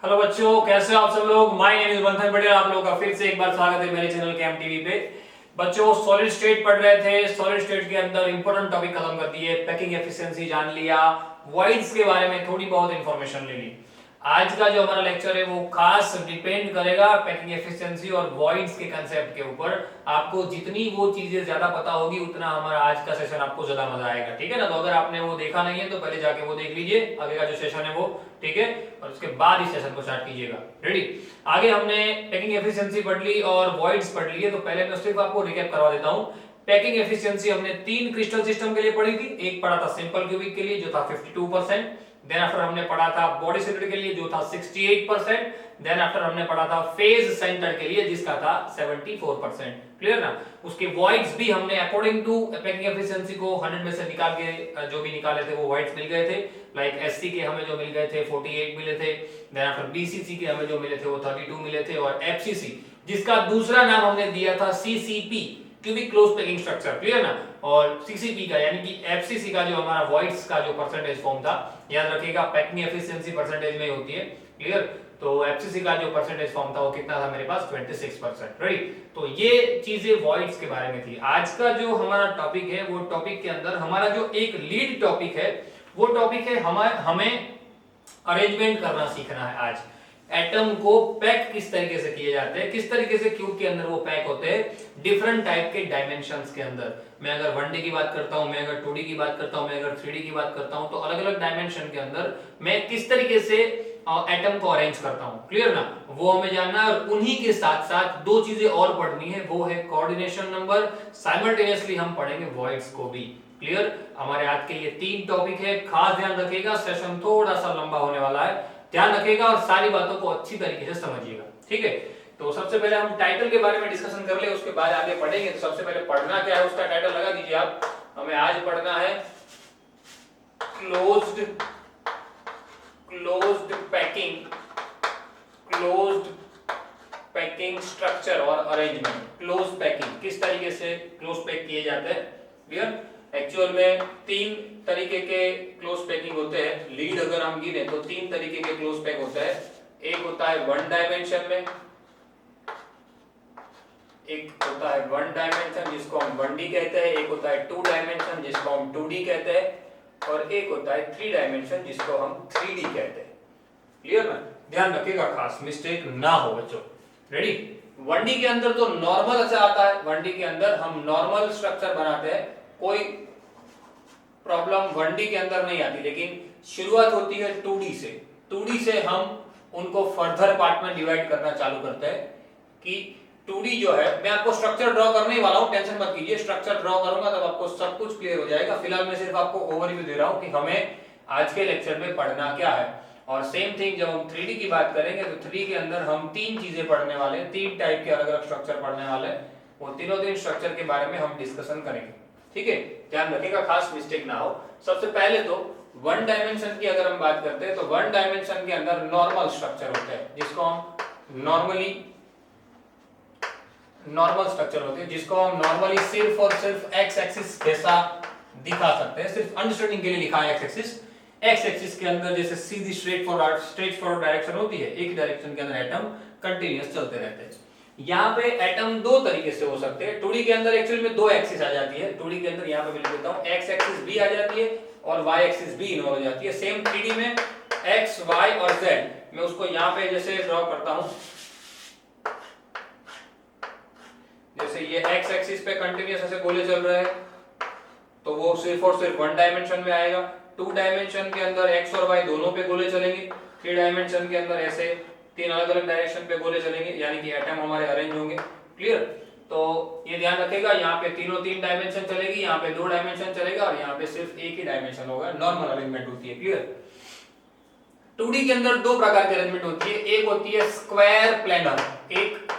Hello बच्चों, कैसे हो आप सब लोग। माय नेम इज बंधन पटेल। आप लोगों का फिर से एक बार स्वागत है मेरे चैनल कैम टीवी पे। बच्चों, सॉलिड स्टेट पढ़ रहे थे। सॉलिड स्टेट के अंदर इंपॉर्टेंट टॉपिक खत्म कर दिए। पैकिंग एफिशिएंसी जान लिया, वॉइड्स के बारे में थोड़ी बहुत इंफॉर्मेशन ले ली। आज का जो हमारा लेक्चर है वो खास डिपेंड करेगा पैकिंग एफिशिएंसी और वॉइड्स के कंसेप्ट के ऊपर। आपको जितनी वो चीजें ज्यादा पता होगी उतना हमारा आज का सेशन आपको ज्यादा मजा आएगा, ठीक है ना। तो अगर आपने वो देखा नहीं है तो पहले जाके वो देख लीजिए, आगे का जो सेशन है वो, ठीक है। और उसके बाद इस सेशन को स्टार्ट कीजिएगा। रेडी। आगे हमने पैकिंग एफिशिएंसी पढ़ ली और वॉइड्स पढ़ ली है, तो पहले मैं सिर्फ आपको रिकैप करवा देता हूं। पैकिंग एफिशिएंसी हमने 3 क्रिस्टल सिस्टम के लिए पढ़ी थी। एक पढ़ा था सिंपल क्यूबिक के लिए जो था 52%। देन आफ्टर हमने पढ़ा था बॉडी सेंटर के लिए जो था 68%। देन आफ्टर हमने पढ़ा था फेज सेंटर के लिए जिसका था 74%। क्लियर ना। उसके वॉइड्स भी हमने अकॉर्डिंग टू पैकिंग एफिशिएंसी को 100 में से निकाल के जो भी निकाले थे वो वॉइड्स मिल गए थे। लाइक एससी के हमें जो मिल गए थे 48 मिले थे। देन आफ्टर बीसीसी के हमें जो मिले थे वो 32 मिले थे। और एफसीसी जिसका दूसरा नाम हमने दिया था CCP, cubic close packing structure. Clear ना। और सीसीपी का यानी कि एफसीसी का जो हमारा वॉइड्स का जो परसेंटेज फॉर्म था, याद रखिएगा पैकिंग एफिशिएंसी परसेंटेज में होती है। क्लियर। तो एफसीसी का जो परसेंटेज फॉर्म था वो कितना था मेरे पास 26%। राइट। तो ये चीजें वॉइड्स के बारे में थी। आज का जो हमारा टॉपिक है वो टॉपिक के अंदर हमारा जो एक लीड टॉपिक है वो टॉपिक है हमें अरेंजमेंट करना सीखना है। आज एटम को पैक किस तरीके से किए जाते हैं, किस तरीके से क्यूब के अंदर वो पैक होते हैं डिफरेंट टाइप के डायमेंशंस के अंदर। मैं अगर 1D की बात करता हूं, मैं अगर 2D की बात करता हूं, मैं अगर 3D की बात करता हूं, तो अलग अलग डायमेंशन के अंदर मैं किस तरीके से एटम को अरेंज करता हूं। क्लियर ना। वो हमें जानना है। और उन्हीं के साथ साथ दो चीजें और पढ़नी है, वो है कोऑर्डिनेशन नंबर। साइमल्टेनियसली हम पढ़ेंगे वॉइड्स को भी। क्लियर। हमारे आज के ये 3 टॉपिक है, खास ध्यान रखिएगा। सेशन थोड़ा सा लंबा होने वाला है, ध्यान रखिएगा और सारी बातों को अच्छी तरीके से समझिएगा, ठीक है। तो सबसे पहले हम टाइटल के बारे में डिस्कशन कर ले, उसके बाद आगे पढ़ेंगे। तो सबसे पहले पढ़ना क्या है उसका टाइटल लगा दीजिए आप। हमें आज पढ़ना है क्लोज्ड पैकिंग स्ट्रक्चर और अरेंजमेंट। क्लोज पैकिंग किस तरीके से क्लोज पैक किए जाते हैं। क्लियर। एक्चुअल में 3 तरीके के क्लोज पैकिंग होते हैं। लीड अगर हम गिने तो 3 तरीके के क्लोज पैक होते हैं। एक होता है 1 डायमेंशन में, एक होता है 1 डायमेंशन जिसको हम 1D कहते हैं, एक होता है 2 डायमेंशन जिसको हम 2D कहते हैं, और एक होता है 3 डायमेंशन जिसको हम 3D कहते हैं। क्लियर ना। ध्यान रखिएगा, खास मिस्टेक ना हो बच्चों। रेडी। 1D के अंदर तो नॉर्मल से आता है। 1D के अंदर हम नॉर्मल स्ट्रक्चर बनाते हैं, कोई प्रॉब्लम 1D के अंदर नहीं आती। लेकिन शुरुआत होती है 2D से। 2D से हम उनको फर्दर पार्ट में डिवाइड करना चालू करते हैं कि 2D जो है, मैं आपको स्ट्रक्चर ड्रॉ करने ही वाला हूं, टेंशन मत कीजिए। स्ट्रक्चर ड्रॉ करूंगा तब आपको सब कुछ क्लियर हो जाएगा। फिलहाल मैं सिर्फ आपको ओवरव्यू दे रहा हूं कि हमें आज के लेक्चर में पढ़ना क्या है। और सेम थिंग जब हम 3D की बात करेंगे तो 3D के अंदर हम 3 चीजें पढ़ने वाले हैं, 3 टाइप के अलग अलग स्ट्रक्चर पढ़ने वाले हैं। वो तीनों स्ट्रक्चर के बारे में हम डिस्कशन करेंगे, ठीक है। ध्यान रखिएगा, खास मिस्टेक ना हो। सबसे पहले तो 1 डायमेंशन की अगर हम बात करते हैं तो 1 डायमेंशन के अंदर नॉर्मल स्ट्रक्चर होता है जिसको हम नॉर्मल स्ट्रक्चर होते हैं जिसको हम नॉर्मली सिर्फ और सिर्फ एक्स एक्सिस जैसा दिखा सकते हैं। सिर्फ अंडरस्टैंडिंग के लिए लिखा है एक्स एक्सिस। एक्स एक्सिस के अंदर जैसे सीधी स्ट्रेट फॉरवर्ड डायरेक्शन होती है, एक डायरेक्शन के अंदर एटम कंटीन्यूअस चलते रहते हैं। यहाँ पे एटम 2 तरीके से हो सकते हैं। 2D के अंदर एक्चुअली में 2 एक्सिस आ जाती है। 2D के अंदर यहाँ पे मैं लिख देता हूँ एक्स एक्सिस भी आ जाती है और वाई एक्सिस भी इन्वॉल्व हो जाती है। सेम 3D में एक्स वाई और जेड, मैं उसको यहाँ पे जैसे ड्रॉ करता हूँ, जैसे ये एक्स एक्सिस पे कंटीन्यूअस ऐसे गोले चल रहे हैं तो वो सिर्फ और सिर्फ 1 डायमेंशन में आएगा। 2 डायमेंशन के अंदर एक्स और वाई दोनों पे गोले चलेंगे। 3 डायमेंशन के अंदर ऐसे 3 अलग अलग डायरेक्शन पे गोले चलेंगे, यानी कि एटम हमारे अरेंज होंगे। क्लियर। तो ये ध्यान रखिएगा, यहाँ पे तीनों 3 डायमेंशन चलेगी, यहाँ पे 2 डायमेंशन चलेगा और यहाँ पे सिर्फ एक ही डायमेंशन होगा। नॉर्मल अरेंजमेंट होती है। क्लियर। 2D के अंदर 2 प्रकार की अरेंजमेंट होती है। एक होती है स्क्वायर प्लेनर, एक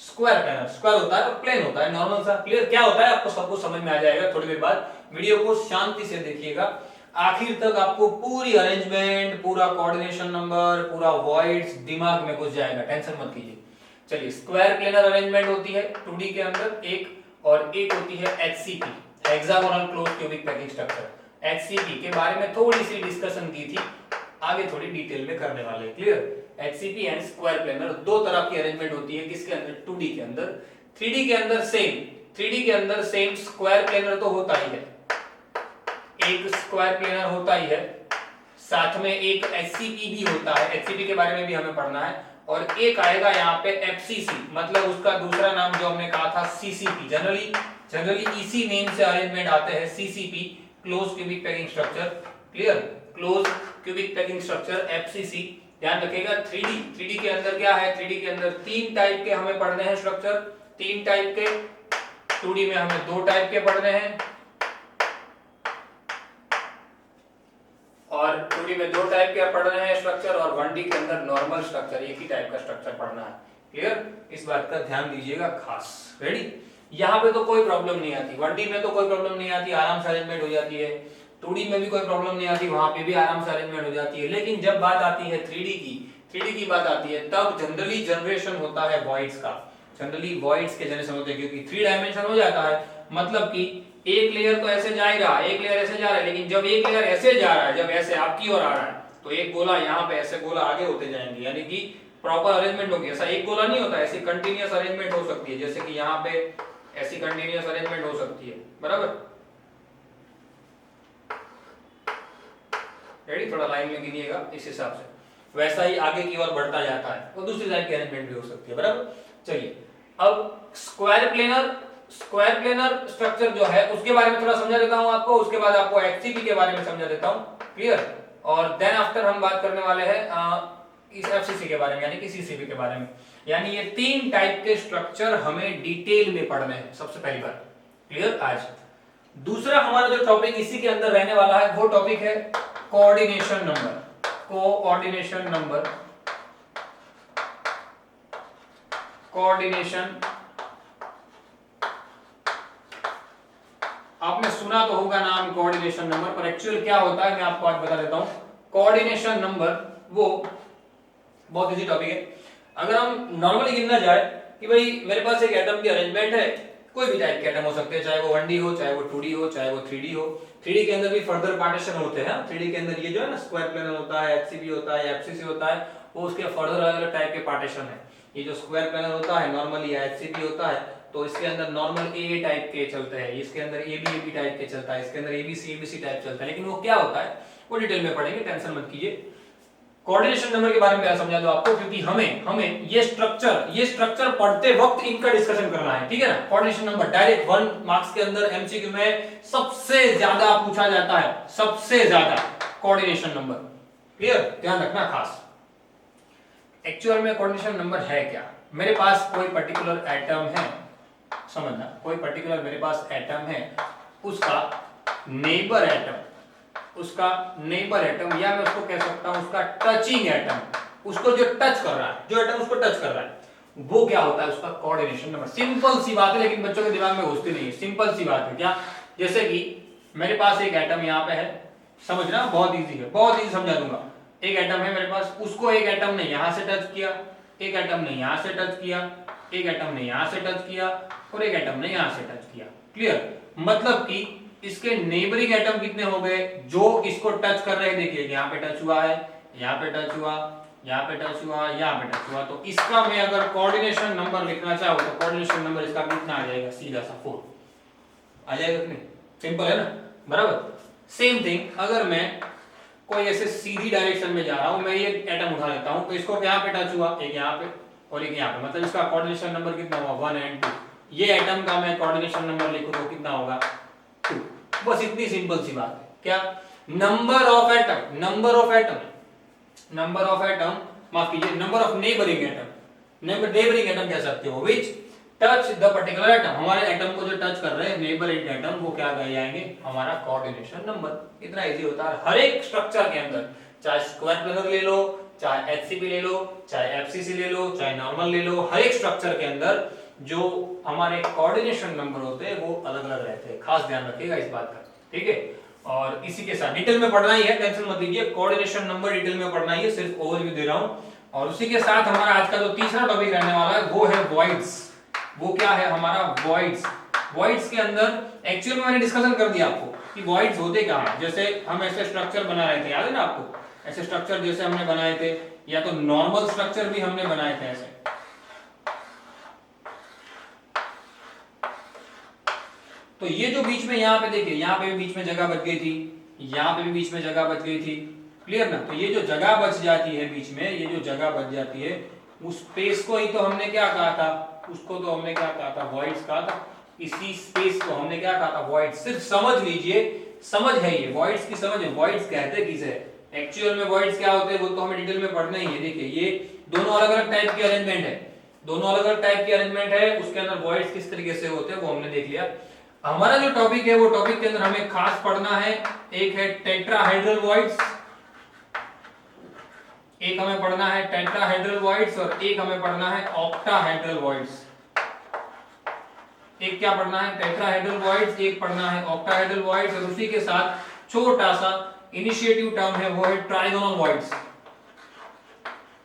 स्क्वायर प्लेनर। स्क्वायर होता है और प्लेन होता है नॉर्मल सा। क्लियर। क्या होता है आपको सब कुछ समझ में आ जाएगा थोड़ी देर बाद। वीडियो को शांति से देखिएगा, आखिर तक आपको पूरी अरेंजमेंट, पूरा कोऑर्डिनेशन नंबर, पूरा वॉइड्स दिमाग में घुस जाएगा, टेंशन मत कीजिए। चलिए, स्क्वायर प्लेनर अरेंजमेंट होती है 2D के अंदर एक, और एक होती है HCP, hexagonal close cubic packing structure. HCP के बारे में थोड़ी सी डिस्कशन की थी आगे थोड़ी डिटेल में करने वाले हैं। Clear. HCP and square planar दो तरह की अरेंजमेंट होती है, किसके अंदर, 2D के अंदर। 3D के अंदर सेम, 3D के अंदर सेम स्क्वायर प्लेनर तो होता ही है, एक स्क्वायर प्लेनर होता ही है, साथ में एक एचसीपी भी होता है, एचसीपी के बारे में भी हमें पढ़ना है, और एक आएगा यहाँ पे एफसीसी, मतलब उसका दूसरा नाम जो हमने कहा था सीसीपी। जनरली इसी नेम से अरेंजमेंट आते हैं, CCP, close cubic packing structure. Clear. Close cubic packing structure, FCC. ध्यान रखिएगा। 3D के अंदर क्या है, 3D के अंदर 3 टाइप के हमें पढ़ने हैं स्ट्रक्चर, 3 टाइप के। 2D में हमें 2 टाइप के पढ़ने हैं, और 2D में 2 टाइप के पढ़ रहे हैं स्ट्रक्चर, और 1D के अंदर नॉर्मल स्ट्रक्चर, एक ही टाइप का स्ट्रक्चर पढ़ना है। क्लियर। इस बात का ध्यान दीजिएगा खास। रेडी। यहाँ पे तो कोई प्रॉब्लम नहीं आती, 1D में तो कोई प्रॉब्लम नहीं आती, आराम से अरेंजमेंट हो जाती है। 2D में भी कोई प्रॉब्लम नहीं आती, वहां पे भी आराम से अरेंजमेंट हो जाती है। लेकिन जब बात आती है 3D की बात आती है, तब जनरली जनरेशन होता है वॉइड्स का। जनरली वॉइड्स के जनरेशन होते हैं, क्योंकि 3 डायमेंशन हो जाता है, मतलब कि एक लेयर तो ऐसे जा ही रहा है, एक लेयर ऐसे जा रहा है, लेकिन जब एक लेयर ऐसे जा रहा है, जब ऐसे आपकी ओर आ रहा है, तो एक गोला यहाँ पे ऐसे गोला आगे होते जाएंगे, यानी कि प्रॉपर अरेंजमेंट होगी। ऐसा एक गोला नहीं होता, ऐसी कंटिन्यूअस अरेंजमेंट हो सकती है, जैसे कि यहाँ पे ऐसी कंटिन्यूअस अरेंजमेंट हो सकती है। बराबर। रेडी। थोड़ा लाइन में गिनिएगा, इस हिसाब से वैसा ही आगे की ओर बढ़ता जाता है, वो दूसरी टाइप की अरेंजमेंट भी हो सकती है। बराबर। चलिए, अब स्क्वायर प्लेनर स्ट्रक्चर जो है उसके बारे में थोड़ा समझा देता हूं आपको, उसके बाद आपको एचसीपी के बारे में समझा देता हूं। क्लियर। और देन आफ्टर हम बात करने वाले हैं इस एफसीसी के बारे में, यानी कि सीसीपी के बारे में। यानी ये 3 टाइप के स्ट्रक्चर हमें डिटेल में पढ़ने हैं सबसे पहली बार। क्लियर। आज दूसरा हमारा जो टॉपिक इसी के अंदर रहने वाला है, वो टॉपिक है कोऑर्डिनेशन नंबर। कोऑर्डिनेशन आपने सुना तो होगा नाम कोऑर्डिनेशन नंबर, पर एक्चुअल क्या होता है मैं आपको आज बता देता हूं। कोऑर्डिनेशन नंबर वो बहुत इजी टॉपिक है। अगर हम नॉर्मली गिनना जाए कि भाई मेरे पास एक एटम की अरेंजमेंट है, कोई भी टाइप के एटम हो सकते हैं, चाहे वो 1D हो, चाहे वो 2D हो, चाहे वो 3D हो। 3D के अंदर भी फर्दर पार्टीशन होते हैं। 3D के अंदर ये जो है ना स्क्वायर प्लेनर होता है, एचसीपी होता है, एफसीसी होता है, वो उसके फर्दर अलग-अलग टाइप के पार्टीशन है। ये जो स्क्वायर प्लेनर होता है नॉर्मली, या एचसीपी होता है, तो इसके अंदर नॉर्मल ए टाइप के चलते हैं, इसके अंदर एबी टाइप के चलता है, इसके अंदर एबीसी टाइप चलता है। लेकिन वो क्या होता है वो डिटेल में पढ़ेंगे, टेंशन मत कीजिए। कोऑर्डिनेशन नंबर के बारे में समझा दो आपको, क्योंकि हमें ये स्ट्रक्चर पढ़ते वक्त इनका डिस्कशन करना है। ठीक है ना। कोऑर्डिनेशन नंबर डायरेक्ट 1 मार्क्स के अंदर एमसीक्यू में सबसे ज्यादा पूछा जाता है, सबसे ज्यादा कोऑर्डिनेशन नंबर। क्लियर। ध्यान रखना खास। एक्चुअल में कोऑर्डिनेशन नंबर है क्या। मेरे पास कोई पर्टिकुलर एटम है, समझना, कोई पर्टिकुलर मेरे पास एटम है, उसका नेबर एटम, या मैं उसको कह सकता हूं उसका टचिंग एटम, उसको जो टच कर रहा है, जो एटम उसको टच कर रहा है, वो क्या होता है, उसका कोऑर्डिनेशन नंबर। सिंपल सी बात है, लेकिन बच्चों के दिमाग में घुसती नहीं है। सिंपल सी बात है क्या, जैसे कि मेरे पास एक एटम यहाँ पे है, समझना बहुत इजी है, बहुत इजी समझा दूंगा। एक एटम है मेरे पास, उसको एक एटम ने यहां से टच किया, एक एटम ने यहां से टच किया, एक एटम ने यहां से टच किया, और एक एटम ने यहां से टच किया। क्लियर। मतलब कि इसके नेबरिंग एटम कितने हो गए जो इसको टच कर रहे हैं। देखिए यहाँ पे टच हुआ है, यहाँ पे टच हुआ, यहाँ पे टच हुआ, यहाँ पे टच हुआ, तो इसका मैं अगर कोऑर्डिनेशन नंबर लिखना चाहूँ तो कोऑर्डिनेशन नंबर इसका कितना आ जाएगा, सीधा सा 4 आ जाएगा कि नहीं। सिंपल है ना। बराबर। सेम थिंग अगर मैं कोई ऐसे सीधी डायरेक्शन में जा रहा हूं, मैं ये एटम उठा लेता हूं, तो इसको यहाँ पे टच हुआ, एक यहाँ पे और एक यहाँ पे, मतलब इसका कोऑर्डिनेशन नंबर कितना हुआ 1 और 2। ये एटम का मैं कोऑर्डिनेशन नंबर लिखूं तो कितना होगा 2। बस इतनी सिंपल सी बात है। क्या, नंबर ऑफ एटम माफ कीजिए, नंबर ऑफ नेबरिंग एटम कह सकते हो, विच टच द पर्टिकुलर एटम। हमारे एटम को जो टच कर रहे हैं नेबरिंग एटम, वो क्या कह जाएंगे, हमारा कोऑर्डिनेशन नंबर। इतना इजी होता है हर एक स्ट्रक्चर के अंदर, चाहे स्क्वायर प्लेनर ले लो, चाहे एचसीपी ले लो, चाहे एफसीसी ले लो, चाहे नॉर्मल ले लो, हर एक स्ट्रक्चर के अंदर जो हमारे कोऑर्डिनेशन नंबर होते हैं वो अलग अलग रहते हैं। खास ध्यान रखिएगा इस बात का। ठीक है। और इसी के साथ डिटेल में पढ़ना ही है, टेंशन मत लीजिए, कोऑर्डिनेशन नंबर डिटेल में पढ़ना ही है, सिर्फ ओवरव्यू दे रहा हूं। और उसी के साथ हमारा आज का जो तीसरा टॉपिक रहने वाला है वो है वॉइड्स। वो क्या है हमारा वॉइड्स के अंदर एक्चुअली मैंने डिस्कशन कर दिया आपको कि वॉइड्स होते क्या है। जैसे हम ऐसे स्ट्रक्चर बना रहे थे, याद है ना आपको, ऐसे स्ट्रक्चर जैसे हमने बनाए थे, या तो नॉर्मल स्ट्रक्चर भी हमने बनाए थे ऐसे। तो ये जो बीच में यहाँ पे देखिए, यहाँ पे भी बीच में जगह बच गई थी, यहाँ पे भी बीच में जगह बच गई थी, क्लियर ना। तो ये जो जगह बच जाती है बीच में, ये जो जगह बच जाती है, उस स्पेस को ही तो हमने क्या कहा था, उसको तो हमने क्या कहा था, वॉइड्स कहा था। इसी स्पेस को हमने क्या कहा था, वॉइड्स। सिर्फ समझ लीजिए, समझ है ये, वॉइड्स की समझ है। वॉइड्स कहते किसे, एक्चुअल में वॉइड्स क्या होते हैं वो तो हमें डिटेल में पढ़ना ही है। देखिए ये दोनों अलग अलग टाइप की अरेंजमेंट है, दोनों अलग अलग टाइप की अरेंजमेंट है, उसके अंदर वॉइड्स किस तरीके से होते हैं वो हमने देख लिया। हमारा जो टॉपिक है वो टॉपिक के अंदर हमें खास पढ़ना है, एक है टेट्राहेड्रल वॉइड्स, एक हमें पढ़ना है टेट्राहेड्रल वॉइड्स, और एक हमें पढ़ना है ऑक्टाहेड्रल वॉइड्स। एक क्या पढ़ना है, टेट्राहेड्रल वॉइड्स, एक पढ़ना है ऑक्टाहेड्रल वॉइड्स, और उसी के साथ छोटा सा इनिशिएटिव टर्म है वो है ट्राइगोनल वॉइड्स।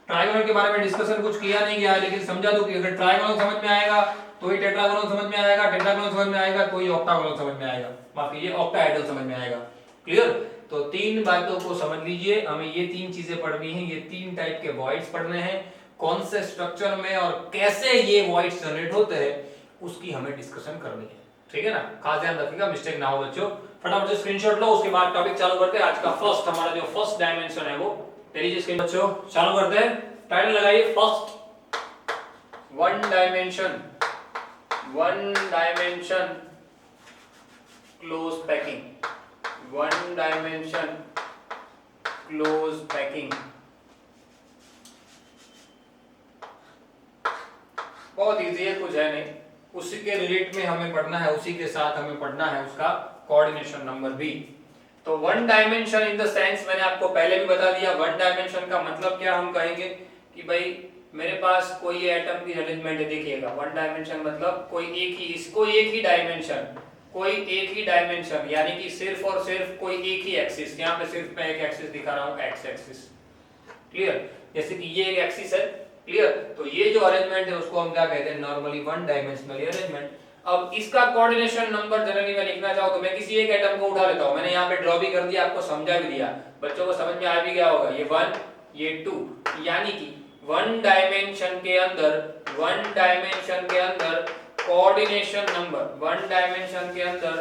ट्राइगोनल के बारे में डिस्कशन कुछ किया नहीं गया, लेकिन समझा दो कि अगर ट्राइगोनल समझ में आएगा तो ही टेट्रागोनल समझ में आएगा, टेट्रागोनल समझ में आएगा तो ही ऑक्टागोनल समझ में आएगा, माफ कीजिए ऑक्टाहेड्रल समझ में आएगा। क्लियर। तो तीन बातों को समझ लीजिए, हमें ये तीन चीजें पढ़नी है, ये तीन टाइप के वॉइड्स पढ़ने हैं, कौन से स्ट्रक्चर में और कैसे ये वॉइड्स जनरेट होते हैं उसकी हमें डिस्कशन करनी है, ठीक है ना। खास ध्यान रखिएगा, मिस्टेक ना हो बच्चों। फटाफट से स्क्रीनशॉट लो, उसके बाद टॉपिक चालू करते हैं। आज का फर्स्ट हमारा जो फर्स्ट डायमेंशन है वो ले लीजिए स्क्रीन बच्चों, चालू करते हैं। टाइटल लगाइए first one dimension, one dimension close packing, one dimension close packing. बहुत इजी है, कुछ है नहीं, उसी के रिलेट में हमें पढ़ना है, उसी के साथ हमें पढ़ना है उसका कोऑर्डिनेशन नंबर भी। तो one dimension in the sense मैंने आपको पहले भी बता दिया, वन डायमेंशन का मतलब क्या हम कहेंगे कि भाई मेरे पास कोई एटम की अरेंजमेंट है, देखिएगा वन डायमेंशन मतलब कोई एक ही, इसको एक ही डायमेंशन, कोई एक ही डायमेंशन, यानी कि सिर्फ और सिर्फ कोई एक ही एक्सिस। यहाँ पे सिर्फ मैं एक एक्सिस दिखा रहा हूँ, एक्स एक्सिस, क्लियर। जैसे कि ये एक एक्सिस है, क्लियर। तो ये जो अरेंजमेंट है उसको हम क्या कहते हैं, नॉर्मली वन डायमेंशनल अरेंजमेंट। अब इसका कोऑर्डिनेशन नंबर जनरली मैं लिखना चाहूँ तो मैं किसी एक एटम को उठा लेता हूँ, मैंने यहाँ पे ड्रॉ भी कर दिया, आपको समझा भी दिया, बच्चों को समझ में आ भी गया होगा। ये वन, ये टू, यानी कि वन डायमेंशन के अंदर, वन डायमेंशन के अंदर कोऑर्डिनेशन नंबर, वन डायमेंशन के अंदर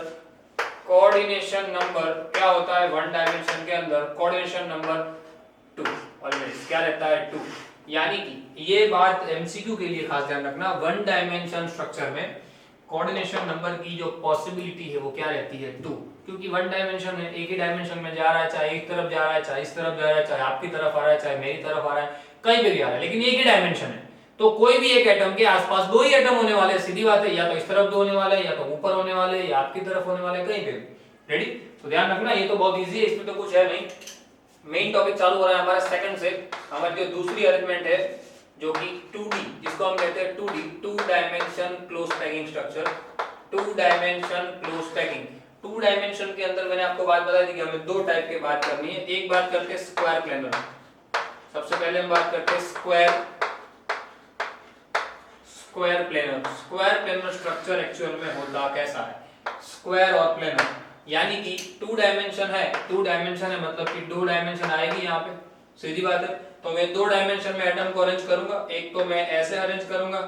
कोऑर्डिनेशन नंबर क्या होता है, वन डायमेंशन के अंदर कोऑर्डिनेशन नंबर टू, ऑलवेज क्या रहता है, टू। यानी कि ये बात एमसीक्यू के लिए खास ध्यान रखना, वन डायमेंशन स्ट्रक्चर में कोऑर्डिनेशन नंबर की जो पॉसिबिलिटी है वो क्या रहती है, टू। क्योंकि वन डायमेंशन है, एक ही डायमेंशन में जा रहा है, चाहे एक तरफ जा रहा है, चाहे इस तरफ जा रहा है, चाहे आपकी तरफ आ रहा है, चाहे मेरी तरफ आ रहा है, कहीं भी आ रहा है, लेकिन एक ही डायमेंशन है। तो कोई भी एक एटम के आसपास दो ही एटम होने वाले हैं, सीधी बात है, या तो इस तरफ दो होने वाले हैं, या तो ऊपर होने वाले हैं, या आपकी तरफ होने वाले हैं, कहीं पे भी। रेडी। तो ध्यान रखना, ये तो बहुत इजी है, इसमें तो कुछ है नहीं। मेन टॉपिक चालू हो रहा है हमारा सेकंड से। हमारी जो दूसरी अरेंजमेंट है जो कि 2D, जिसको हम कहते हैं 2D, two dimension close packing structure, two dimension close packing. Two dimension के अंदर मैंने आपको बात बताई थी कि हमें दो टाइप की बात करनी है। एक बात करते हैं स्क्वायर प्लेनर, सबसे पहले हम बात करते हैं square planar. Square planar structure actual में होता कैसा है, स्क्वायर और प्लेनर, यानी कि टू डायमेंशन है, टू डायमेंशन है मतलब कि दो डायमेंशन आएगी यहाँ पे, सीधी बात है। तो मैं दो डायमेंशन में एटम को अरेंज करूंगा, एक तो मैं ऐसे अरेंज करूंगा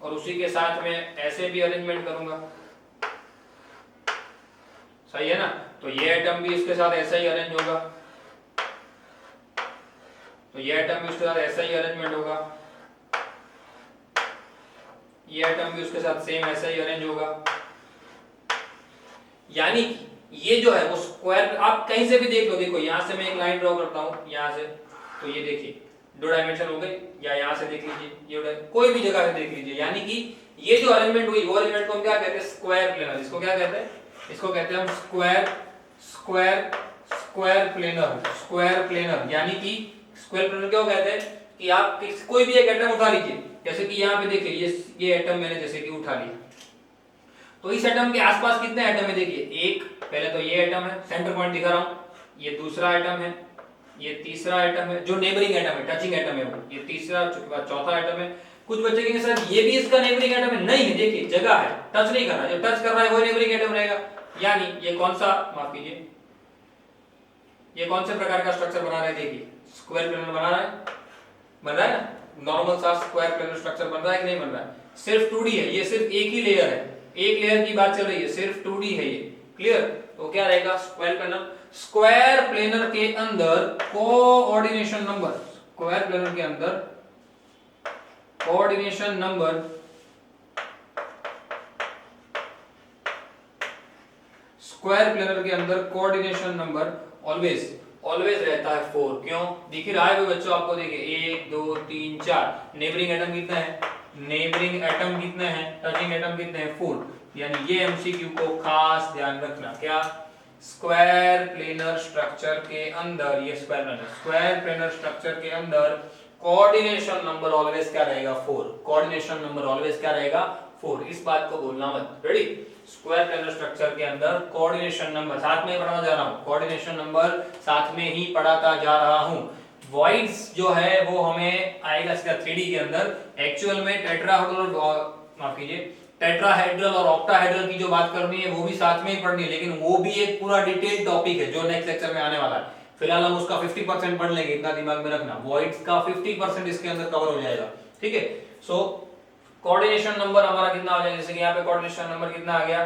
और उसी के साथ में ऐसे भी अरेंजमेंट करूंगा, सही है ना। तो ये एटम भी इसके साथ ऐसा ही अरेंज होगा, तो ये एटम भी उसके साथ ऐसा ही अरेंजमेंट होगा, ये एटम भी उसके साथ सेम ऐसा ही अरेंज होगा। यानी ये जो है वो स्क्वायर, आप कहीं से भी देख लो, देखो यहां से मैं एक लाइन ड्रॉ करता हूं यहां से, तो ये देखिए दो डायमेंशन हो गई, या यहां से देख लीजिए, ये कोई भी जगह से देख लीजिए, यानी कि ये जो अरेंजमेंट हुई वो अरेंजमेंट को हम क्या कहते हैं, स्क्वायर प्लेनर। इसको क्या कहते हैं, इसको कहते हैं हम स्क्वायर प्लेनर। यानी कि स्क्वायर प्लेनर क्यों कहते हैं कि आप कोई भी एक एटम उठा लीजिए, जैसे कि यहाँ पे देखिए ये एटम मैंने जैसे कि उठा लिया, तो इस एटम के आसपास कितने एटम है, देखिए एक, पहले तो ये एटम है, सेंटर पॉइंट दिखा रहा हूं, ये दूसरा एटम है, ये तीसरा एटम है, जो नेबरिंग एटम है, टचिंग एटम है वो, ये तीसरा, चौथा एटम है। कुछ बच्चे कहेंगे सर ये भी इसका नेबरिंग एटम है, नहीं है, देखिए जगह है, टच नहीं कर रहा, जो टच कर रहा है वो नेबरिंग एटम रहेगा। यानी ये कौन सा, माफ कीजिए, ये कौन से प्रकार का स्ट्रक्चर बना रहे हैं? देखिए स्क्वायर प्लेनर बन रहा है ना, नॉर्मल सा स्क्वायर प्लेनर स्ट्रक्चर बन रहा है कि नहीं बन रहा है? सिर्फ 2D है, ये सिर्फ एक ही लेयर है, एक लेयर की बात चल रही है, सिर्फ 2D है ये। क्लियर? तो क्या रहेगा स्क्वायर प्लेनर? स्क्वायर प्लेनर के अंदर कोऑर्डिनेशन नंबर, स्क्वायर प्लेनर के अंदर कोऑर्डिनेशन नंबर स्क्वायर प्लेनर के अंदर कोऑर्डिनेशन नंबर ऑलवेज रहता है 4। क्यों? दिख रहा है बच्चों आपको? देखिए 1 2 3 4। नेबरिंग एटम कितने हैं? नेबरिंग एटम कितने हैं? टचिंग एटम कितने हैं? 4। यानी ये एमसीक्यू को खास ध्यान रखना। क्या? स्क्वायर प्लेनर स्ट्रक्चर के अंदर, ये स्क्वायर प्लेनर स्ट्रक्चर के अंदर कोऑर्डिनेशन नंबर ऑलवेज क्या रहेगा? 4। कोऑर्डिनेशन नंबर ऑलवेज क्या रहेगा? 4। इस बात को भूलना मत। रेडी? स्क्वायर प्लेनर स्ट्रक्चर के अंदर कोऑर्डिनेशन नंबर साथ में पढ़ाता जा रहा हूं, कोऑर्डिनेशन नंबर साथ में ही पढ़ाता जा रहा हूं। वॉइड्स जो है वो हमें आएगा इसका 3D के अंदर। एक्चुअल में टेट्राहेड्रल और ऑक्टाहेड्रल की जो बात करनी है वो भी साथ में ही पढ़नी है, लेकिन वो भी एक पूरा डिटेल टॉपिक है जो नेक्स्ट लेक्चर में आने वाला है। फिलहाल हम उसका 50% पढ़ लेंगे, इतना दिमाग में रखना। वॉइड्स का 50% इसके अंदर कवर हो जाएगा। ठीक है? सो कोऑर्डिनेशन नंबर हमारा कितना हो जाएगा? जैसे कि यहाँ पे कोऑर्डिनेशन नंबर कितना आ गया?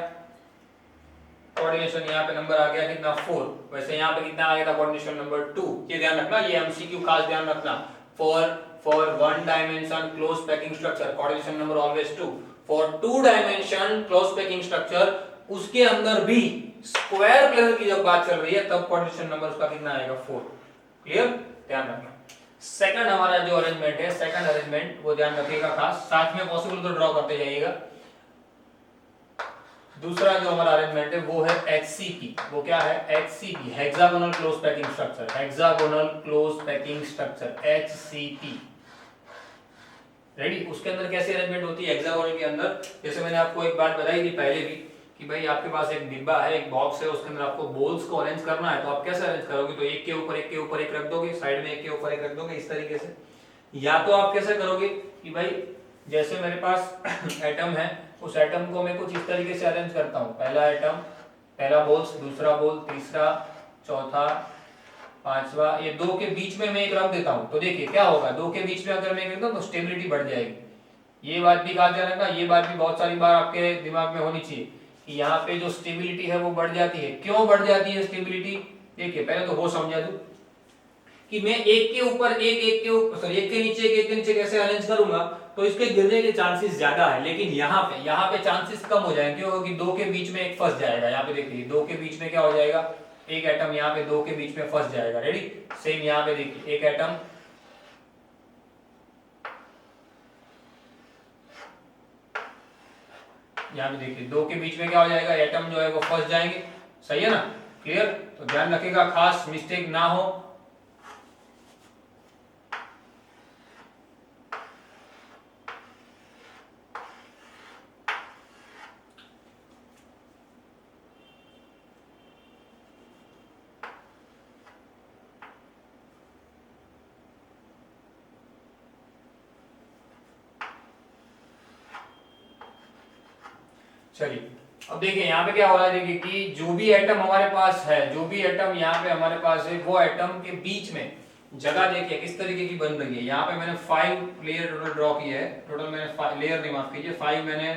कोऑर्डिनेशन यहाँ पे नंबर आ गया कितना? 4। वैसे यहाँ पे कितना आ गया था? Coordination number 2। ये ध्यान रखना, ये एमसीक्यू खास ध्यान रखना। For 1 dimension close packing structure coordination number always 2। For 2 dimension close packing structure, उसके अंदर भी स्क्वायर प्लेनर की जब बात चल रही है तब कोऑर्डिनेशन नंबर उसका कितना आएगा? 4। क्लियर? ध्यान रखना। सेकंड हमारा जो अरेंजमेंट है, सेकंड अरेंजमेंट वो ध्यान रखिएगा खास, साथ में पॉसिबल तो ड्रॉ करते जाइएगा। दूसरा जो हमारा अरेंजमेंट है वो है एचसीपी। वो क्या है? HCP, hexagonal close packing structure. Hexagonal close packing structure, HCP. Ready? उसके अंदर कैसी अरेंजमेंट होती है हेक्सागोनल के अंदर? जैसे मैंने आपको एक बात बताई थी पहले भी कि भाई आपके पास एक डिब्बा है, एक बॉक्स है, उसके अंदर आपको बॉल्स को अरेंज करना है, तो आप कैसे अरेंज करोगे? तो एक के ऊपर एक के ऊपर एक रख दोगे, साइड में एक के ऊपर एक रख दोगे, इस तरीके से। या तो आप कैसे करोगे कि भाई जैसे मेरे पास एटम है, उस एटम को मैं कुछ इस तरीके से अरेंज करता हूँ। पहला एटम, पहला बॉल्स, दूसरा बॉल, तीसरा, चौथा, पांचवा, ये 2 के बीच में मैं एक रख देता हूँ। तो देखिए क्या होगा, 2 के बीच में अगर मैं एक रखता हूँ तो स्टेबिलिटी बढ़ जाएगी। ये बात भी कहा जा रहा है, ये बात भी बहुत सारी बार आपके दिमाग में होनी चाहिए कि यहाँ पे जो स्टेबिलिटी है वो बढ़ जाती है। क्यों बढ़ जाती है स्टेबिलिटी? देखिए पहले तो वो समझा दूं कि मैं एक के ऊपर एक के ऊपर सॉरी एक के नीचे कैसे अरेंज करूंगा तो इसके गिरने के चांसेस ज्यादा है, लेकिन यहाँ पे चांसेस कम हो जाएंगे। क्यों? क्योंकि 2 के बीच में एक फंस जाएगा। यहाँ पे देखिए 2 के बीच में क्या हो जाएगा? एक एटम यहाँ पे 2 के बीच में फंस जाएगा। रेडी? सेम यहाँ पे देखिए एक एटम, यहाँ पे देखिए 2 के बीच में क्या हो जाएगा? एटम जो है वो फंस जाएंगे। सही है ना? क्लियर? तो ध्यान रखिएगा खास मिस्टेक ना हो। चलिए अब देखिए यहाँ पे क्या हो रहा है। देखिए कि जो भी एटम हमारे पास है, जो भी एटम यहाँ पे हमारे पास है, वो एटम के बीच में जगह देखिए किस तरीके की बन रही है। यहाँ पे मैंने 5 लेयर टोटल ड्रॉ किया है। टोटल मैंने लेयर नहीं, माफ कीजिए, 5 मैंने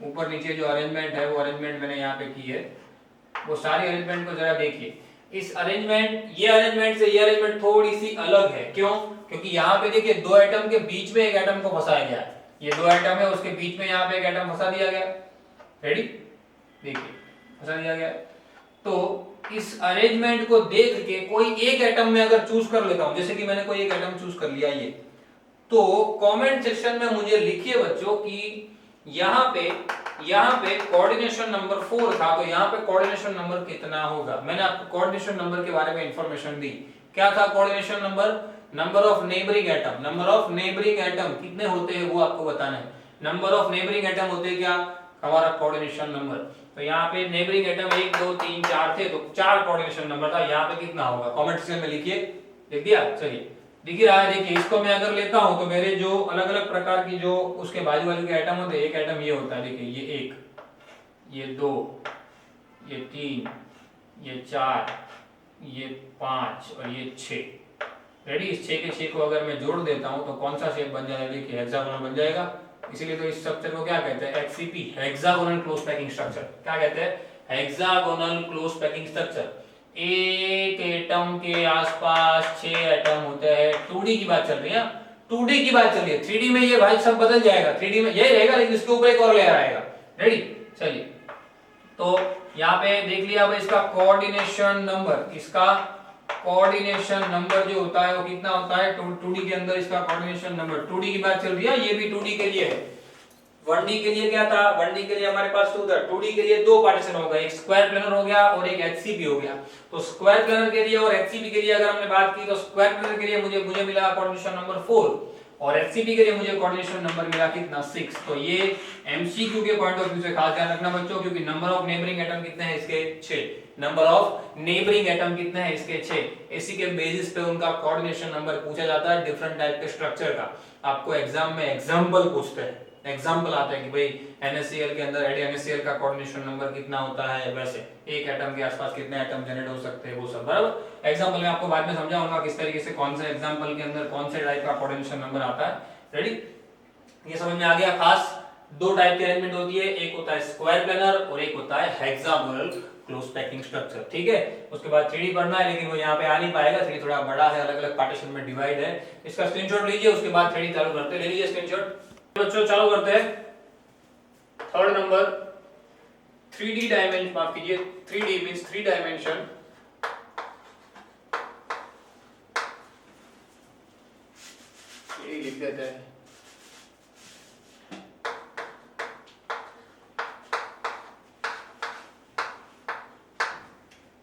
ऊपर नीचे जो अरेंजमेंट है वो अरेंजमेंट मैंने यहाँ पे की है। वो सारी अरेंजमेंट को जरा देखिए। इस अरेंजमेंट, ये अरेंजमेंट से ये अरेंजमेंट थोड़ी सी अलग है। क्यों? क्योंकि यहाँ पे देखिए 2 एटम के बीच में एक एटम को फंसाया गया है। ये 2 एटम है, उसके बीच में यहाँ पे एक एटम फंसा दिया गया। रेडी? देखिए फंसा दिया गया। तो इस अरेंजमेंट को देख के कोई एक एटम में अगर चूज कर लेता हूं, जैसे कि मैंने कोई एक एटम चूज कर लिया ये, तो कमेंट सेक्शन में मुझे लिखिए बच्चों कि यहाँ पे कोऑर्डिनेशन नंबर 4 था, तो यहाँ पे कोऑर्डिनेशन नंबर कितना होगा। मैंने आपको कोऑर्डिनेशन नंबर के बारे में इंफॉर्मेशन दी। क्या था coordination number? Number of neighbouring atom. Number of neighbouring atom कितने होते हैं वो आपको बताना है। नंबर ऑफ नेबरिंग एटम होते हैं क्या? हमारा कोऑर्डिनेशन नंबर। तो यहाँ पे नेबरिंग एटम 1 2 3 4 थे, तो 4 कोऑर्डिनेशन नंबर था। यहाँ पे कितना होगा कमेंट सेक्शन में लिखिए। लिख दिया? चलिए दिख रहा है। देखिए इसको मैं अगर लेता हूं तो मेरे जो अलग अलग प्रकार की जो उसके बाजू वाले के एटम होते हैं, एक एटम ये होता है, देखिए ये 1, ये 2, ये 3, ये 4, ये 5 और ये 6। रेडी, इस 6 के 6 को अगर मैं जोड़ देता हूं तो कौन सा शेप बन जाएगा? देखिए हेक्सागोनल बन जाएगा। इसीलिए तो इस स्ट्रक्चर को क्या कहते हैं? HCP, hexagonal close packing structure. क्या कहते हैं? Hexagonal close packing structure. एक एटम के आसपास 6 एटम होते हैं। 2D की बात चल रही है, 2D की बात चल रही है। 3D में ये भाई सब बदल जाएगा, 3D में यही रहेगा लेकिन इसके ऊपर एक और लेयर आएगा। रेडी, चलिए तो यहाँ पे देख लिया। अब इसका कोऑर्डिनेशन नंबर, इसका कोऑर्डिनेशन नंबर जो होता है वो कितना होता है? 2D के अंदर इसका कोऑर्डिनेशन नंबर, 2D की बात चल रही है, ये भी 2D के लिए है। 1D के लिए क्या था? 1D के लिए हमारे पास 2 था। 2D के लिए 2 पार्टीशन हो गए, एक स्क्वायर प्लेनर हो गया और एक HCP हो गया। तो स्क्वायर प्लेनर के लिए और HCP के लिए अगर हमने बात की तो स्क्वायर प्लेनर के लिए मुझे मिला कोऑर्डिनेशन नंबर 4 और HCP के लिए मुझे कोऑर्डिनेशन नंबर मिला कितना? 6। तो ये MCQ के पॉइंट ऑफ व्यू से खास ध्यान रखना बच्चों, क्योंकि नंबर ऑफ नेबरिंग एटम कितने हैं इसके? 6। नंबर ऑफ नेबरिंग एटम कितने हैं इसके? 6। इसी के बेसिस पे उनका कोऑर्डिनेशन नंबर पूछा जाता है डिफरेंट टाइप के स्ट्रक्चर का। आपको एग्जाम में एग्जांपल पूछते हैं, एग्जांपल आता है कि भाई NaCl के अंदर NaCl का कोऑर्डिनेशन नंबर कितना होता है, वैसे एक एटम के आसपास कितने एटम जनरेट हो सकते हैं, वो सब बराबर। एग्जांपल में आपको बाद में समझाऊंगा किस तरीके से कौन से एग्जांपल के अंदर कौन से टाइप का कोऑर्डिनेशन नंबर आता है। रेडी, ये समझ में आ गया। खास 2 टाइप की अरेंजमेंट होती है, एक होता है स्क्वायर प्लेनर और एक होता है हेक्सागोनल क्लोज पैकिंग स्ट्रक्चर। ठीक है, उसके बाद 3D पढ़ना है लेकिन वो यहाँ पे आ नहीं पाएगा, 3D थोड़ा बड़ा है, अलग अलग पार्टीशन में डिवाइड है। इसका स्क्रीनशॉट लीजिए, उसके बाद 3D चालू करते हैं। ले लीजिए स्क्रीनशॉट बच्चों, चालू करते हैं। थर्ड नंबर 3D डायमेंशन, माफ कीजिए 3D मींस 3 डायमेंशन। ये लिख देते हैं।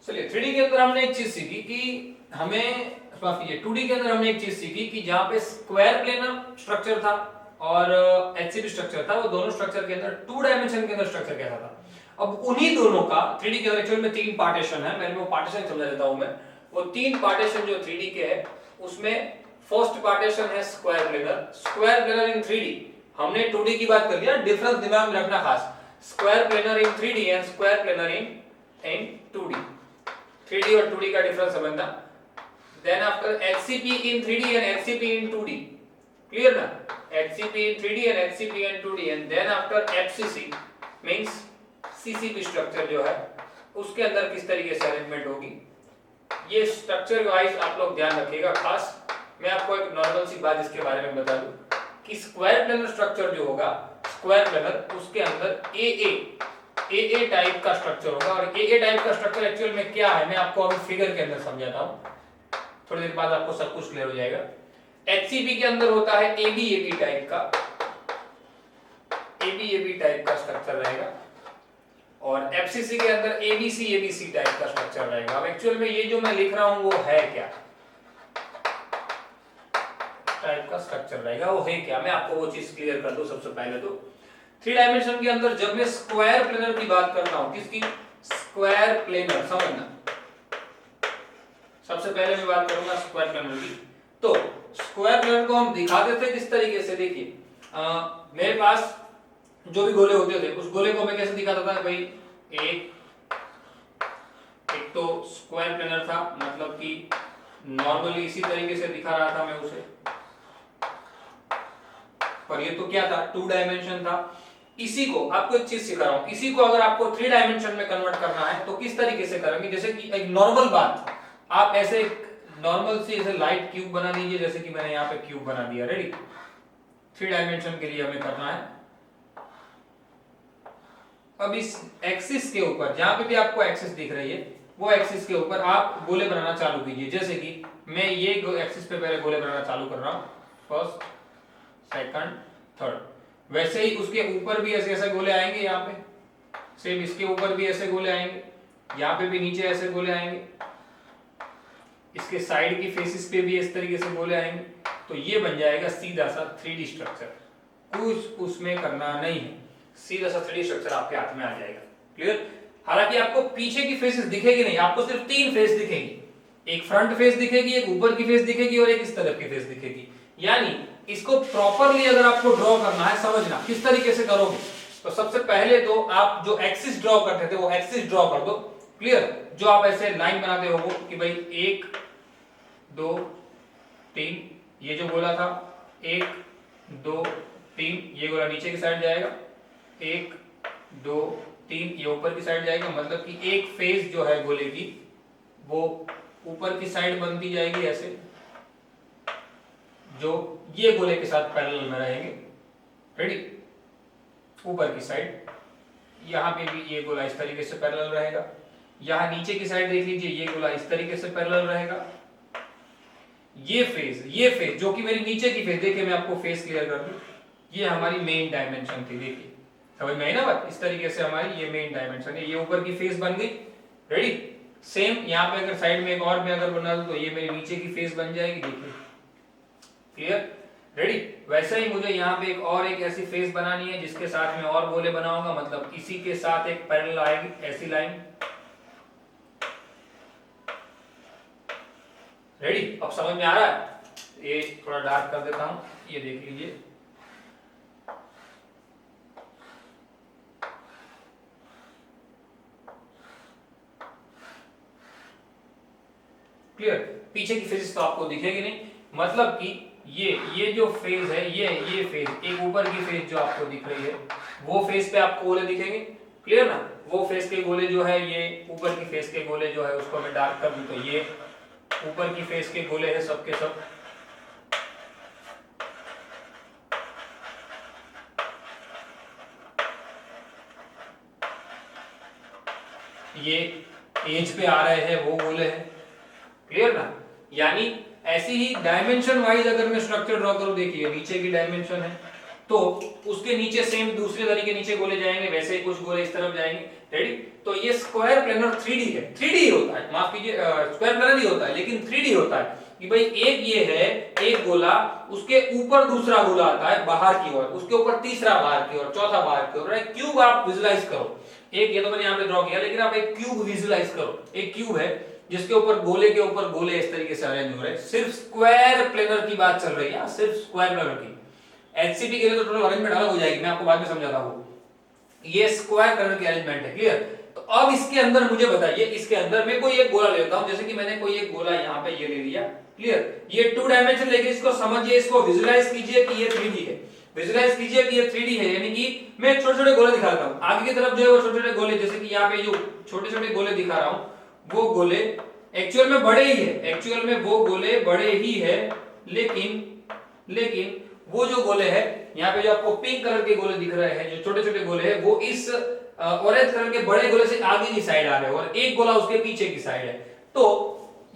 चलिए 3D के अंदर हमने एक चीज सीखी कि हमें, माफ कीजिए 2D के अंदर हमने एक चीज सीखी कि जहां पे स्क्वायर प्लेनर स्ट्रक्चर था और HCP स्ट्रक्चर था, वो दोनों स्ट्रक्चर के अंदर 2 डायमेंशन के अंदर स्ट्रक्चर कैसा था। अब उन्हीं दोनों का 3D के अंदर एक्चुअल में 3 पार्टीशन है, मैं वो पार्टीशन समझा देता हूं मैं। वो 3 पार्टीशन जो 3D के है उसमें फर्स्ट पार्टीशन है square planar. Square planar in 3D, हमने 2D की बात कर लिया, डिफरेंस दिमाग में रखना खास। Square planar in 3D and square planar in 2D। 3D और 2D का डिफरेंस समझना। Then after HCP in 3D and HCP in 2D, clear ना? HCP in 3D and HCP in 2D and then after FCC means CCP structure जो है उसके अंदर किस तरीके से अरेंजमेंट होगी, ये स्ट्रक्चर वाइज आप लोग ध्यान रखिएगा खास। मैं आपको एक नॉर्मल सी बात इसके बारे में बता दूं कि स्क्वायर प्लेनर स्ट्रक्चर जो होगा, स्क्वायर प्लेनर, उसके अंदर AA टाइप का स्ट्रक्चर होगा। और AA टाइप का स्ट्रक्चर एक्चुअल में क्या है मैं आपको अभी फिगर के अंदर समझाता हूं, थोड़ी देर बाद आपको सब कुछ क्लियर हो जाएगा। HCP के अंदर होता है ABAB टाइप का, ABAB टाइप का स्ट्रक्चर रहेगा और FCC के अंदर ABC टाइप का स्ट्रक्चर रहेगा। अब एक्चुअल में ये जो मैं लिख रहा हूं वो है क्या टाइप का स्ट्रक्चर रहेगा, वो है क्या, मैं आपको वो चीज क्लियर कर दूं। सबसे पहले तो 3 डायमेंशन के अंदर जब मैं स्क्वायर प्लेनर की बात करता हूं, किसकी? स्क्वायर प्लेनर, समझना। सबसे पहले मैं बात करूंगा स्क्वायर प्लेनर की। तो स्क्वायर प्लेनर को हम दिखाते थे किस तरीके से, देखिए मेरे पास जो भी गोले होते थे उस गोले को मैं कैसे दिखाता था भाई, एक तो स्क्वायर प्लेनर था, मतलब कि नॉर्मली इसी तरीके से दिखा रहा था मैं उसे, पर ये तो क्या था? 2 डायमेंशन था। इसी को आपको एक चीज सिखा रहा हूं, इसी को अगर आपको 3 डायमेंशन में कन्वर्ट करना है तो किस तरीके से करेंगे। जैसे कि एक नॉर्मल बात, आप ऐसे नॉर्मल सी ऐसे लाइट क्यूब बना लीजिए, जैसे कि मैंने यहाँ पे क्यूब बना दिया। रेडी, 3 डायमेंशन के लिए हमें करना है। अब इस एक्सिस के ऊपर, जहां पे भी आपको एक्सिस दिख रही है वो एक्सिस के ऊपर आप गोले बनाना चालू कीजिए। जैसे कि मैं ये एक्सिस पे पहले गोले बनाना चालू कर रहा हूं, फर्स्ट, सेकंड, थर्ड। वैसे ही उसके ऊपर भी ऐसे ऐसे गोले आएंगे, यहाँ पे सेम इसके ऊपर भी ऐसे गोले आएंगे, यहाँ पे भी नीचे ऐसे गोले आएंगे, इसके साइड की फेसिस पे भी इस तरीके से गोले आएंगे। तो ये बन जाएगा सीधा सा 3D स्ट्रक्चर, कुछ उसमें करना नहीं है, सीधा सा 3D स्ट्रक्चर आपके हाथ में आ जाएगा। क्लियर? हालांकि आपको पीछे की फेसेस दिखेगी नहीं, आपको सिर्फ 3 फेस दिखेगी, एक फ्रंट फेस दिखेगी, एक ऊपर की फेस दिखेगी और एक इस तरफ की फेस दिखेगी। यानी इसको प्रॉपरली अगर आपको ड्रॉ करना है, समझना किस तरीके से करोगे। तो सबसे पहले तो आप जो एक्सिस ड्रॉ करते थे वो एक्सिस ड्रॉ कर दो। क्लियर? जो आप ऐसे लाइन बनाते हो कि भाई 1 2 3, ये जो गोला था 1 2 3, ये गोला नीचे की साइड जाएगा, 1 2 3 ये ऊपर की साइड जाएगा, मतलब कि एक फेस जो है गोले की वो ऊपर की साइड बनती जाएगी ऐसे, जो ये गोले के साथ पैरेलल में रहेंगे। रेडी? ऊपर की साइड, यहां पे भी ये गोला इस तरीके से पैरेलल रहेगा, यहां नीचे की साइड देख लीजिए, ये गोला इस तरीके से पैरेलल रहेगा। ये फेस जो कि मेरी नीचे की फेस, देखिए मैं आपको फेस क्लियर कर दूं, ये हमारी मेन डायमेंशन थी, देखिए समझ में आई ना बात? इस तरीके से हमारी ये मेन डायमेंशन है, ये ऊपर की फेस बन गई। रेडी? सेम यहाँ पे अगर साइड में एक और में अगर बना दूं तो ये मेरी नीचे की फेस बन जाएगी, देखिए क्लियर? रेडी? वैसे ही मुझे यहाँ पे एक ऐसी फेस बनानी है जिसके साथ में और गोले बनाऊंगा, मतलब इसी के साथ एक पैरेलल आएगी ऐसी लाइन। रेडी? अब समझ में आ रहा है? ये थोड़ा डार्क कर देता हूं, ये देख लीजिए, क्लियर? पीछे की फेसेस तो आपको दिखेगी नहीं, मतलब कि ये जो फेज है, ये फेज, एक ऊपर की फेज जो आपको दिख रही है वो फेज पे आपको गोले दिखेंगे, क्लियर ना? वो फेज के गोले जो है, ये ऊपर की फेज के गोले जो है उसको मैं डार्क कर दूं तो ये ऊपर की फेस के गोले हैं सबके सब। ये एज पे आ रहे हैं वो गोले हैं, क्लियर ना? यानी ऐसी ही डायमेंशन वाइज अगर मैं स्ट्रक्चर ड्रॉ करूं, देखिए नीचे की डायमेंशन है तो उसके नीचे सेम दूसरे तरीके नीचे गोले जाएंगे, वैसे ही कुछ गोले इस तरफ जाएंगे। रेडी? तो ये स्क्वायर प्लेनर 3D है, 3D होता है, माफ कीजिए स्क्वायर प्लेनर ही होता है लेकिन 3D होता है कि भाई एक ये है, एक गोला, उसके ऊपर दूसरा गोला आता है बाहर की ओर, उसके ऊपर तीसरा बाहर की ओर, चौथा बाहर की ओर। क्यूब आप विजुलाइज करो, एक ये तो मैंने यहाँ पे ड्रॉ किया, लेकिन आप एक क्यूब विजुलाइज करो, एक क्यूब है जिसके ऊपर गोले इस तरीके से अरेंज हो रहे हैं। सिर्फ स्क्वायर प्लेनर की बात चल रही है, सिर्फ स्क्वायर प्लेनर की। एचसीपी के लिए तो टोटल अरेंजमेंट अलग हो जाएगी, मैं आपको बाद में समझाता हूं। ये स्क्वायर प्लेनर की अरेंजमेंट है, क्लियर? तो अब इसके अंदर मुझे बताइए, इसके अंदर मैं कोई एक गोला लेता हूं, जैसे कि मैंने कोई एक गोला यहाँ पे ये ले लिया, क्लियर? ये 2 डायमेंशन लेके इसको समझिए, इसको विजुलाइज कीजिए कि ये 3D है, विजुलाइज कीजिए कि ये 3D है, यानी कि मैं छोटे छोटे गोले दिखा रहा हूं आगे की तरफ जो है वो छोटे छोटे गोले, जैसे कि यहाँ पे जो छोटे छोटे गोले दिखा रहा हूं वो गोले एक्चुअल में बड़े ही है, एक्चुअल में वो गोले बड़े ही है, लेकिन वो जो गोले है यहाँ पे जो आपको पिंक कलर के गोले दिख रहे हैं, जो छोटे छोटे गोले हैं, वो इस ऑरेंज कलर के बड़े गोले से आगे की साइड आ रहे हैं और एक गोला उसके पीछे की साइड है। तो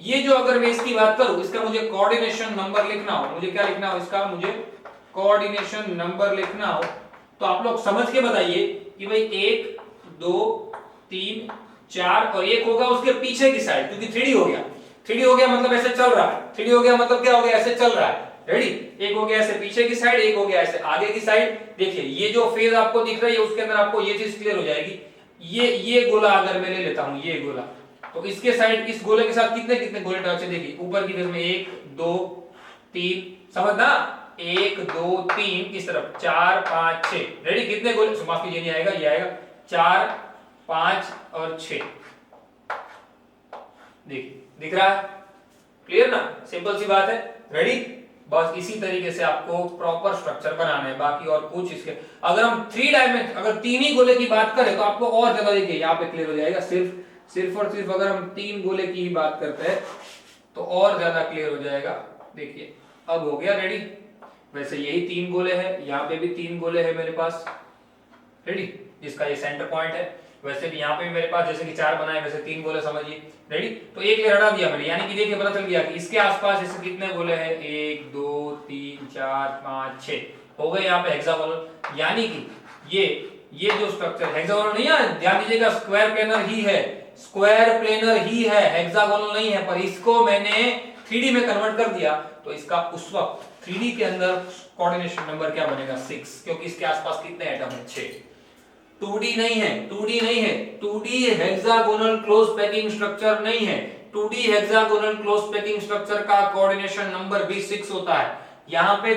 ये जो अगर मैं इसकी बात करूं, इसका मुझे कोऑर्डिनेशन नंबर लिखना हो, मुझे क्या लिखना हो इसका, मुझे कोऑर्डिनेशन नंबर लिखना हो, तो आप लोग समझ के बताइए कि भाई 1 2 3 4 और एक होगा उसके पीछे की साइड, क्योंकि 3D हो गया, 3D हो गया मतलब ऐसे चल रहा है, 3D हो गया मतलब क्या हो गया, ऐसे चल रहा है। रेडी? एक हो गया ऐसे पीछे की साइड, एक हो गया ऐसे आगे की साइड। देखिए ये जो फेज आपको दिख रही है उसके अंदर आपको ये चीज क्लियर हो जाएगी। ये गोला अगर मैं ले लेता हूं, ये गोला, तो इसके साइड, इस गोले के साथ कितने कितने गोले टच है, देखिए ऊपर की फेज में 1 2 3, समझना, 1 2 3, इस तरफ 4 5 6। रेडी? कितने गोले, माफ कीजिए नहीं आएगा, ये आएगा 4 5 और 6। देखिए दिख रहा है, क्लियर ना? सिंपल सी बात है। रेडी? बस इसी तरीके से आपको प्रॉपर स्ट्रक्चर बनाना है, बाकी और कुछ इसके, अगर हम 3 डायमेंशन, अगर 3 ही गोले की बात करें तो आपको और ज्यादा देखिए यहाँ पे क्लियर हो जाएगा। सिर्फ और सिर्फ अगर हम 3 गोले की ही बात करते हैं तो और ज्यादा क्लियर हो जाएगा। देखिए अब हो गया रेडी। वैसे यही 3 गोले हैं, यहाँ पे भी 3 गोले हैं मेरे पास, रेडी, जिसका ये सेंटर पॉइंट है। वैसे भी यहाँ पे भी मेरे पास जैसे कि 4 बनाए, वैसे 3 गोले समझिए। रेडी? तो एक लेयर हटा दिया मैंने, यानी कि देखिए पता चल गया कि इसके आसपास जैसे कितने गोले हैं, 1 2 3 4 5 6 हो गए यहाँ पे हेक्सागोनल। यानी कि ये जो स्ट्रक्चर हेक्सागोनल नहीं है, ध्यान दीजिएगा, स्क्वायर प्लेनर ही है, स्क्वायर प्लेनर ही है, हेक्सागोनल नहीं है। पर इसको मैंने 3D में कन्वर्ट कर दिया तो इसका उस वक्त 3D के अंदर कोऑर्डिनेशन नंबर क्या बनेगा, 6, क्योंकि इसके आसपास कितने एटम है, 6। 2D नहीं है, 2D नहीं है, 2D hexagonal close packing structure नहीं है। 2D hexagonal close packing structure का कोऑर्डिनेशन नंबर भी 6 होता है। यहाँ पे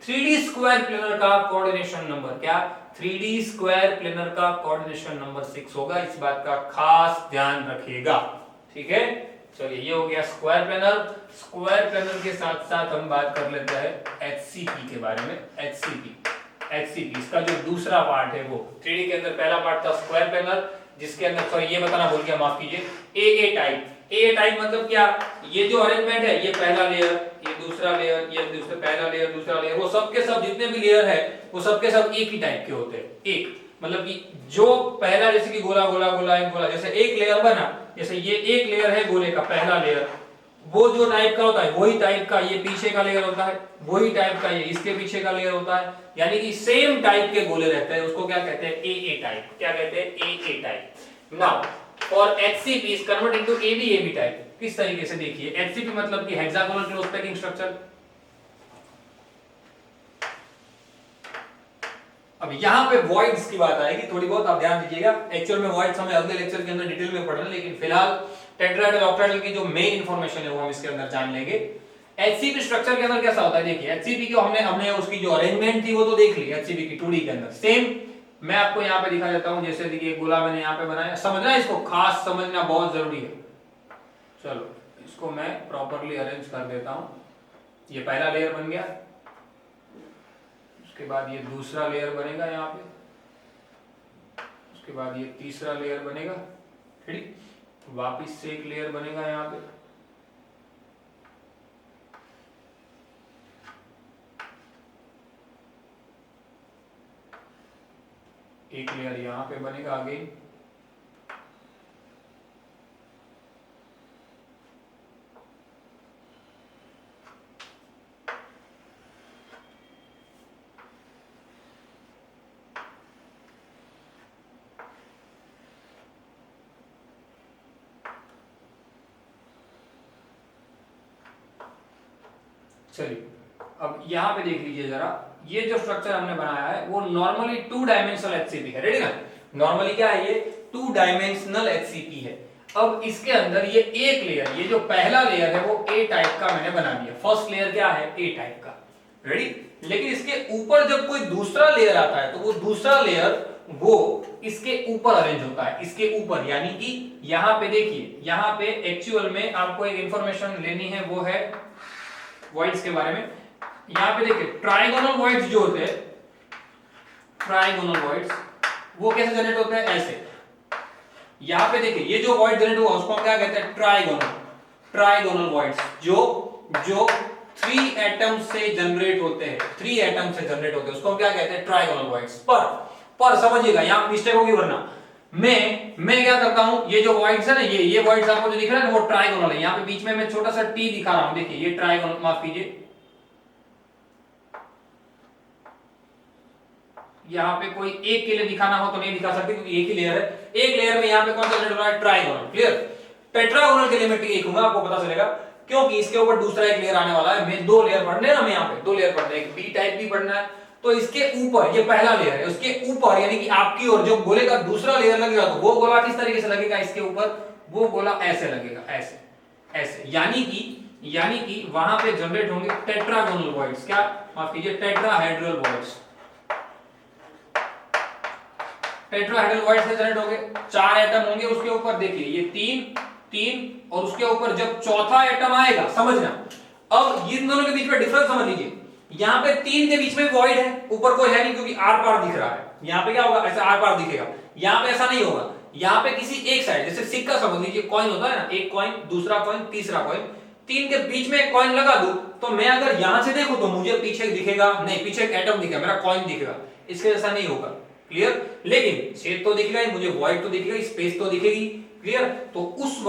3D स्क्वायर प्लेनर का कोऑर्डिनेशन नंबर क्या, 3D स्क्वायर प्लेनर का कोऑर्डिनेशन नंबर 6 होगा। इस बात का खास ध्यान रखिएगा, ठीक है। चलिए ये हो गया स्क्वायर प्लेनर। स्क्वायर प्लेनर के साथ साथ हम बात कर लेते हैं HCP के बारे में। HCP इसका जो दूसरा पार्ट है वो 3D के अंदर पहला पार्ट था स्क्वायर प्लेनर, जिसके अंदर सॉरी ये बताना भूल गया, माफ कीजिए, AA टाइप। AA टाइप मतलब क्या, ये जो अरेंजमेंट है, ये पहला लेयर, ये दूसरा लेयर, ये दूसरा पहला लेयर, दूसरा लेयर, वो सब के सब जितने भी लेयर है वो सब के सब एक ही टाइप के होते हैं। एक मतलब कि जो पहला जैसे कि गोला गोला गोला एक गोला, जैसे एक लेयर बना, जैसे ये एक लेयर है गोले का पहला लेयर, वो जो टाइप का होता है वही टाइप का ये पीछे का लेयर होता है, वही टाइप का ये इसके पीछे का लेयर होता है, यानी कि सेम टाइप के गोले रहते हैं। उसको क्या कहते हैं, AA टाइप। क्या कहते हैं, AA type. Now for HCP is convert into AB type. किस तरीके से, देखिए HCP मतलब कि हेक्सागोनल क्लोज पैकिंग स्ट्रक्चर। अब यहां पे वॉइड्स की बात आएगी, थोड़ी बहुत आप ध्यान दीजिएगा। एक्चुअल में वॉइड्स हमें अगले लेक्चर के अंदर डिटेल में पढ़ना है, लेकिन फिलहाल टेट्राहेड्रल ऑक्टाहेड्रल की जो मेन इंफॉर्मेशन है वो हम इसके अंदर जान लेंगे। HCP स्ट्रक्चर के अंदर कैसा होता है, देखिए HCP को हमने उसकी जो अरेंजमेंट थी वो तो देख ली HCP की 2D के अंदर। सेम मैं आपको यहाँ पे दिखा देता हूँ, जैसे देखिए गोला मैंने यहाँ पे बनाया, समझना इसको, खास समझना बहुत जरूरी है। चलो इसको मैं प्रॉपर्ली अरेंज कर देता हूँ। ये पहला लेयर बन गया, उसके बाद ये दूसरा लेयर बनेगा यहाँ पे, उसके बाद ये तीसरा लेयर बनेगा, ठीक, वापिस से एक लेयर बनेगा यहाँ पे, एक लेयर यहाँ पे बनेगा अगेन, चलिए अब यहाँ पे देख लीजिए जरा, ये जो स्ट्रक्चर हमने बनाया है वो नॉर्मली 2 डायमेंशनल HCP है, रेडी ना। नॉर्मली क्या है, ये 2 डायमेंशनल HCP है। अब इसके अंदर ये एक लेयर, ये जो पहला लेयर है वो A टाइप का मैंने बना दिया। फर्स्ट लेयर क्या है, A टाइप का, रेडी। लेकिन इसके ऊपर जब कोई दूसरा लेयर आता है तो वो दूसरा लेयर वो इसके ऊपर अरेंज होता है, इसके ऊपर, यानी कि यहाँ पे देखिए, यहाँ पे एक्चुअल में आपको एक इंफॉर्मेशन लेनी है, वो है वॉइड्स के बारे में। यहाँ पे देखिए ट्राइगोनल वॉइड्स जो होते हैं, ट्राइगोनल वॉइड्स वो कैसे जनरेट होते हैं, ऐसे। यहाँ पे देखिए ये जो वॉइड जनरेट हुआ उसको हम क्या कहते हैं, ट्राइगोनल वॉइड्स, जो 3 एटम से जनरेट होते हैं, 3 एटम से जनरेट होते हैं, उसको हम क्या कहते हैं, ट्राइगोनल वॉइड्स। पर समझिएगा यहाँ मिस्टेक होगी, वरना मैं क्या करता हूं, ये जो वॉइड्स है ना, ये वॉइड्स आपको जो दिख रहा है ना वो ट्राइगोनल है। यहाँ पे बीच में मैं छोटा सा टी दिखा रहा हूं, देखिए ये ट्राइगोनल, माफ कीजिए, यहाँ पे कोई एक के लिए दिखाना हो तो नहीं दिखा सकते क्योंकि एक ही लेयर है। एक लेयर में यहाँ पे कौन सा जनरेट हो रहा है, ट्राइगोनल, क्लियर। टेट्रागोनल के लिए मैं टी लिखूंगा, आपको पता चलेगा, क्योंकि इसके ऊपर दूसरा एक लेयर आने वाला है। मैं 2 लेयर पढ़ने हैं ना, मैं यहाँ पे 2 लेयर पढ़ने, एक बी टाइप भी पढ़ना है, तो इसके ऊपर ये पहला लेयर है, उसके ऊपर यानी कि आपकी ओर जो गोले का दूसरा लेयर लगेगा तो वो गोला किस तरीके से लगेगा, इसके ऊपर वो गोला ऐसे लगेगा, ऐसे, यानी कि वहां पे जनरेट होंगे टेट्रागोनल वॉइड्स, क्या, माफ कीजिए, टेट्राहेड्रल वॉइड्स। टेट्राहेड्रल वॉइड से जनरेट होंगे, 4 एटम होंगे उसके ऊपर, देखिए ये 3 और उसके ऊपर जब चौथा एटम आएगा, समझना। अब इन दोनों के बीच में डिफरेंस समझ लीजिए, यहाँ पे 3 के बीच में वॉइड है, ऊपर कोई है नहीं क्योंकि आर पार दिख रहा है। यहाँ पे क्या होगा, ऐसा आर पार दिखेगा, यहाँ पे ऐसा नहीं होगा। यहाँ पे किसी एक साइड, जैसे सिक्का समझ लीजिए, कॉइन होता है ना, एक कॉइन, दूसरा कॉइन, तीसरा कॉइन, 3 के बीच में एक कॉइन लगा दूं तो मैं अगर यहां से देखूं तो मुझे पीछे दिखेगा नहीं, पीछे एक एटम दिखेगा, मेरा कॉइन दिखेगा, इसके जैसा नहीं होगा, क्लियर। लेकिन छेद तो दिखेगा ही, मुझे वॉइड तो दिखेगा, स्पेस तो दिखेगी, क्लियर। तो उस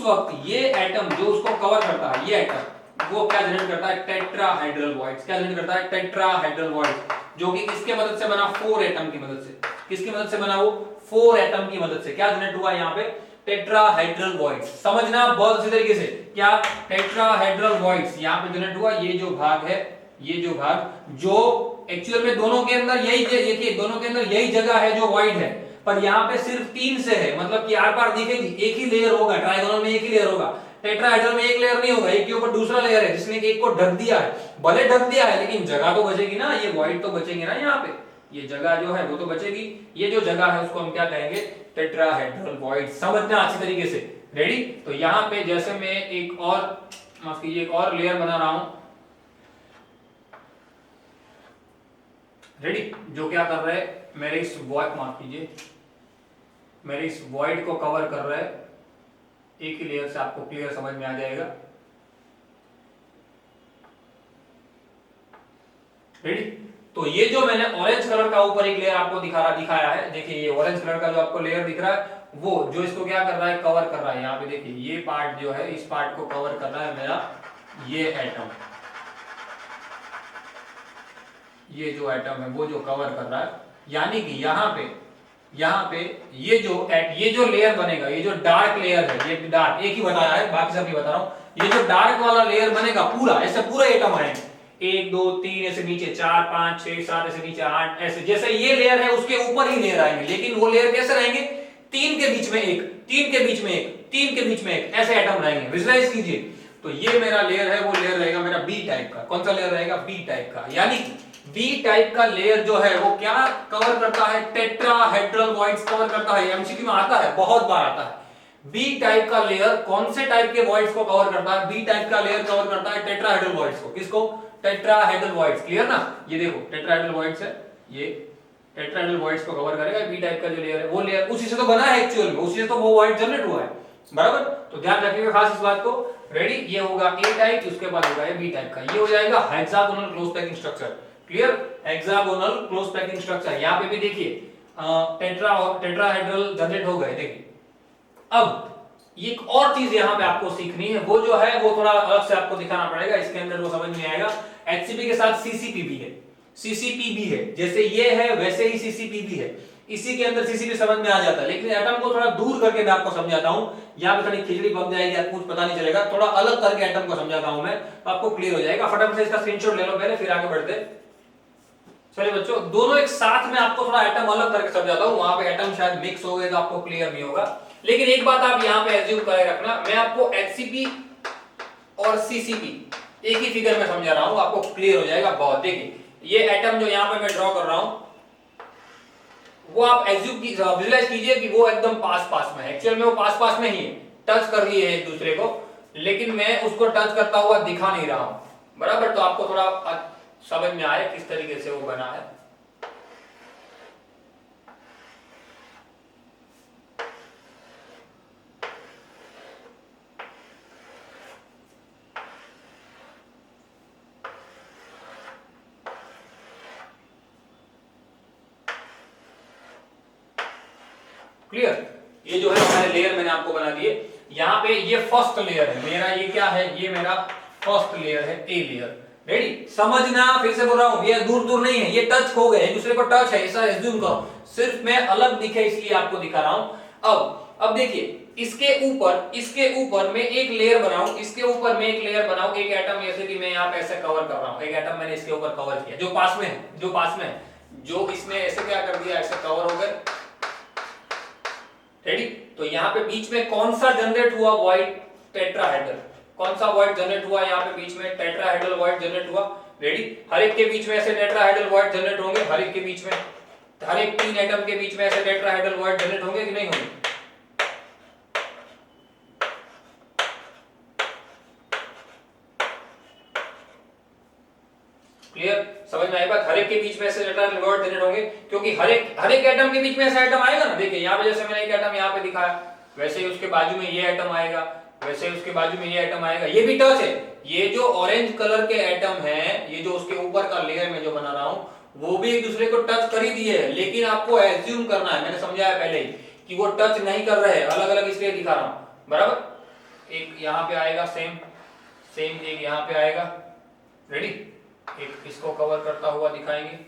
वक्त ये एटम जो उसको कवर करता है, ये एटम वो क्या जनरेट करता है, टेट्राहेड्रल वॉइड्स। क्या जनरेट करता है, टेट्राहेड्रल वॉइड्स, जो कि किसके मदद से बना, 4 एटम की मदद से। किसकी मदद से बना, वो 4 एटम की मदद से क्या जनरेट हुआ यहाँ पे, टेट्राहेड्रल वॉइड्स। समझना बहुत अच्छी तरीके से, क्या टेट्राहेड्रल वॉइड्स यहाँ पे जनरेट हुआ। ये जो भाग है, ये जो भाग जो एक्चुअल में दोनों के अंदर यही, देखिए दोनों के अंदर यही जगह है जो वॉइड है, पर यहाँ पे सिर्फ 3 से है, मतलब कि आर पार दिखेगी, एक ही लेयर होगा, ट्राइगोनल में एक ही लेयर होगा। टेट्राहेड्रल में एक लेयर नहीं होगा, एक के ऊपर दूसरा लेयर है जिसने एक को ढक दिया है। भले ढक दिया है लेकिन जगह तो बचेगी ना, ये वॉइड तो बचेंगे ना, यहाँ पे ये जगह जो है वो तो बचेगी। ये जो जगह है उसको हम क्या कहेंगे, टेट्राहेड्रल वॉइड। समझना अच्छी तरीके से, रेडी। तो यहाँ पे जैसे मैं एक और, माफ कीजिए, एक और लेयर बना रहा हूं, रेडी, जो क्या कर रहा है, मेरे इस वॉइड, माफ कीजिए, मेरे इस वॉइड को कवर कर रहा है। एक ही लेयर से आपको क्लियर समझ में आ जाएगा, रेडी। तो ये जो मैंने ऑरेंज कलर का ऊपर एक लेयर आपको दिखाया है, देखिए ये ऑरेंज कलर का जो आपको लेयर दिख रहा है वो जो इसको क्या कर रहा है, कवर कर रहा है। यहाँ पे देखिए ये पार्ट जो है, इस पार्ट को कवर कर रहा है मेरा ये एटम, ये जो एटम है वो जो कवर कर रहा है। यानी कि यहाँ पे ये जो लेयर बनेगा, ये जो डार्क लेयर है, ये डार्क एक ही बताया है, बाकी सब नहीं बता रहा हूं। ये जो डार्क वाला लेयर बनेगा पूरा, ऐसे पूरा एटम आएंगे, 1 2 3 ऐसे नीचे, 4 5 6 7 ऐसे नीचे, 8 ऐसे, जैसे ये लेयर है उसके ऊपर ही लेयर आएंगे। लेकिन वो लेयर कैसे रहेंगे, 3 के बीच में एक, 3 के बीच में एक, 3 के बीच में एक, ऐसे एटम रहेंगे। विजुलाइज कीजिए। तो ये मेरा लेयर है, वो लेयर रहेगा मेरा बी टाइप का। कौन सा लेयर रहेगा, बी टाइप का। यानी बी टाइप का लेयर जो है वो क्या कवर करता है, टेट्राहेड्रल वॉइड्स कवर करता है। एमसीक्यू में आता है, बहुत बार आता है। बी टाइप का लेयर कौन से टाइप के वॉइड्स को कवर करता है, बी टाइप का लेयर कवर करता है टेट्राहेड्रल वॉइड्स को। किसको, टेट्राहेड्रल वॉइड्स। क्लियर ना, ये देखो टेट्राहेड्रल वॉइड्स है, ये टेट्राहेड्रल वॉइड्स को कवर करेगा। बी टाइप का जो लेयर है वो लेयर उसी से तो बना है एक्चुअल में, उसी से तो वो वॉइड जनरेट हुआ है, बराबर। तो ध्यान रखिएगा खास इस बात को, रेडी। ये होगा ए टाइप, उसके बाद होगा ये बी टाइप का। ये हो जाएगा hexagonal close packing structure. Clear, hexagonal close packing structure. यहाँ पे भी देखिए टेट्राहेड्रल जनरेट हो गए। देखिए अब एक और चीज यहाँ पे आपको सीखनी है, वो जो है वो थोड़ा अलग से आपको दिखाना पड़ेगा, इसके अंदर वो समझ में आएगा। एचसीपी के साथ सीसीपी भी है, सीसीपी भी है, जैसे ये है वैसे ही सीसीपी भी है। इसी के अंदर सीसीपी समझ में आ जाता है, लेकिन एटम को थोड़ा दूर करके मैं आपको समझाता हूं। यहाँ पे थोड़ी खिचड़ी बन जाएगी, आपको कुछ पता नहीं चलेगा। थोड़ा अलग करके एटम को समझाता हूं मैं, तो आपको क्लियर हो जाएगा। फटाफट से इसका स्क्रीनशॉट ले लो पहले, फिर आगे बढ़ते। चलिए बच्चों, दोनों एक साथ में आपको थोड़ा एटम अलग करके समझाता हूं। वहां पे एटम शायद मिक्स हो गए तो आपको क्लियर नहीं होगा। लेकिन एक बात आप यहाँ पे एज्यूम करे रखना, मैं आपको एचसीपी और सीसीपी एक ही फिगर में समझा रहा हूं, आपको क्लियर हो जाएगा बहुत। देखिए ये एटम जो यहाँ पे मैं ड्रॉ कर रहा हूं, वो आप एज्यूम विजुलाइज कीजिए कि वो एकदम पास में है। एक्चुअल में वो पास में ही है, टच कर रही है एक दूसरे को, लेकिन मैं उसको टच करता हुआ दिखा नहीं रहा हूं, बराबर। तो आपको थोड़ा समझ में आए किस तरीके से वो बना है। क्लियर, ये जो है हमारे लेयर मैंने आपको बना दिए। यहाँ पे ये फर्स्ट लेयर है मेरा, ये क्या है, ये मेरा फर्स्ट लेयर है, ए लेयर। रेडी, समझना, फिर से बोल रहा हूं, ये दूर नहीं है, ये टच हो गए, एक दूसरे को टच है, ऐसा एज्यूम करो। सिर्फ मैं अलग दिखे इसलिए आपको दिखा रहा हूं। अब देखिए, इसके ऊपर मैं एक लेयर बनाऊं, इसके ऊपर मैं एक लेयर बनाऊं, एक एटम जैसे कि मैं यहाँ पे ऐसे कवर कर रहा हूं, एक एटम मैंने इसके ऊपर कवर किया, जो पास में है, जो इसने ऐसे क्या कर दिया, ऐसे कवर हो गए। रेडी, तो यहाँ पे बीच में कौन सा जनरेट हुआ, वॉइड, टेट्राहेड्रल। कौन सा वॉइड जनरेट हुआ, यहाँ पे बीच में टेट्राहेड्रल वॉइड जनरेट हुआ। रेडी, हर एक के बीच में ऐसे टेट्राहेड्रल वॉइड जनरेट होंगे, हर एक के बीच में, हर एक 3 एटम के बीच में ऐसे टेट्राहेड्रल वॉइड जनरेट होंगे कि नहीं होंगे। क्लियर, समझ में आई बात। हर एक के बीच में ऐसे टेट्राहेड्रल वॉइड जनरेट होंगे, क्योंकि हर एक एटम के बीच में ऐसा एटम आएगा ना। देखिए यहाँ पे जैसे मैंने एक एटम यहाँ पे दिखाया, वैसे ही उसके बाजू में ये एटम आएगा, वैसे ही उसके बाजू में ये एटम आएगा। ये भी टच है, ये जो ऑरेंज कलर के एटम है, ये जो उसके ऊपर का लेयर में जो बना रहा हूं, वो भी एक दूसरे को टच कर ही दिए है। लेकिन आपको एज्यूम करना है, मैंने समझाया पहले ही कि वो टच नहीं कर रहे हैं, अलग अलग इसलिए दिखा रहा हूं, बराबर। एक यहाँ पे आएगा सेम, एक यहाँ पे आएगा। रेडी, एक इसको कवर करता हुआ दिखाएंगे।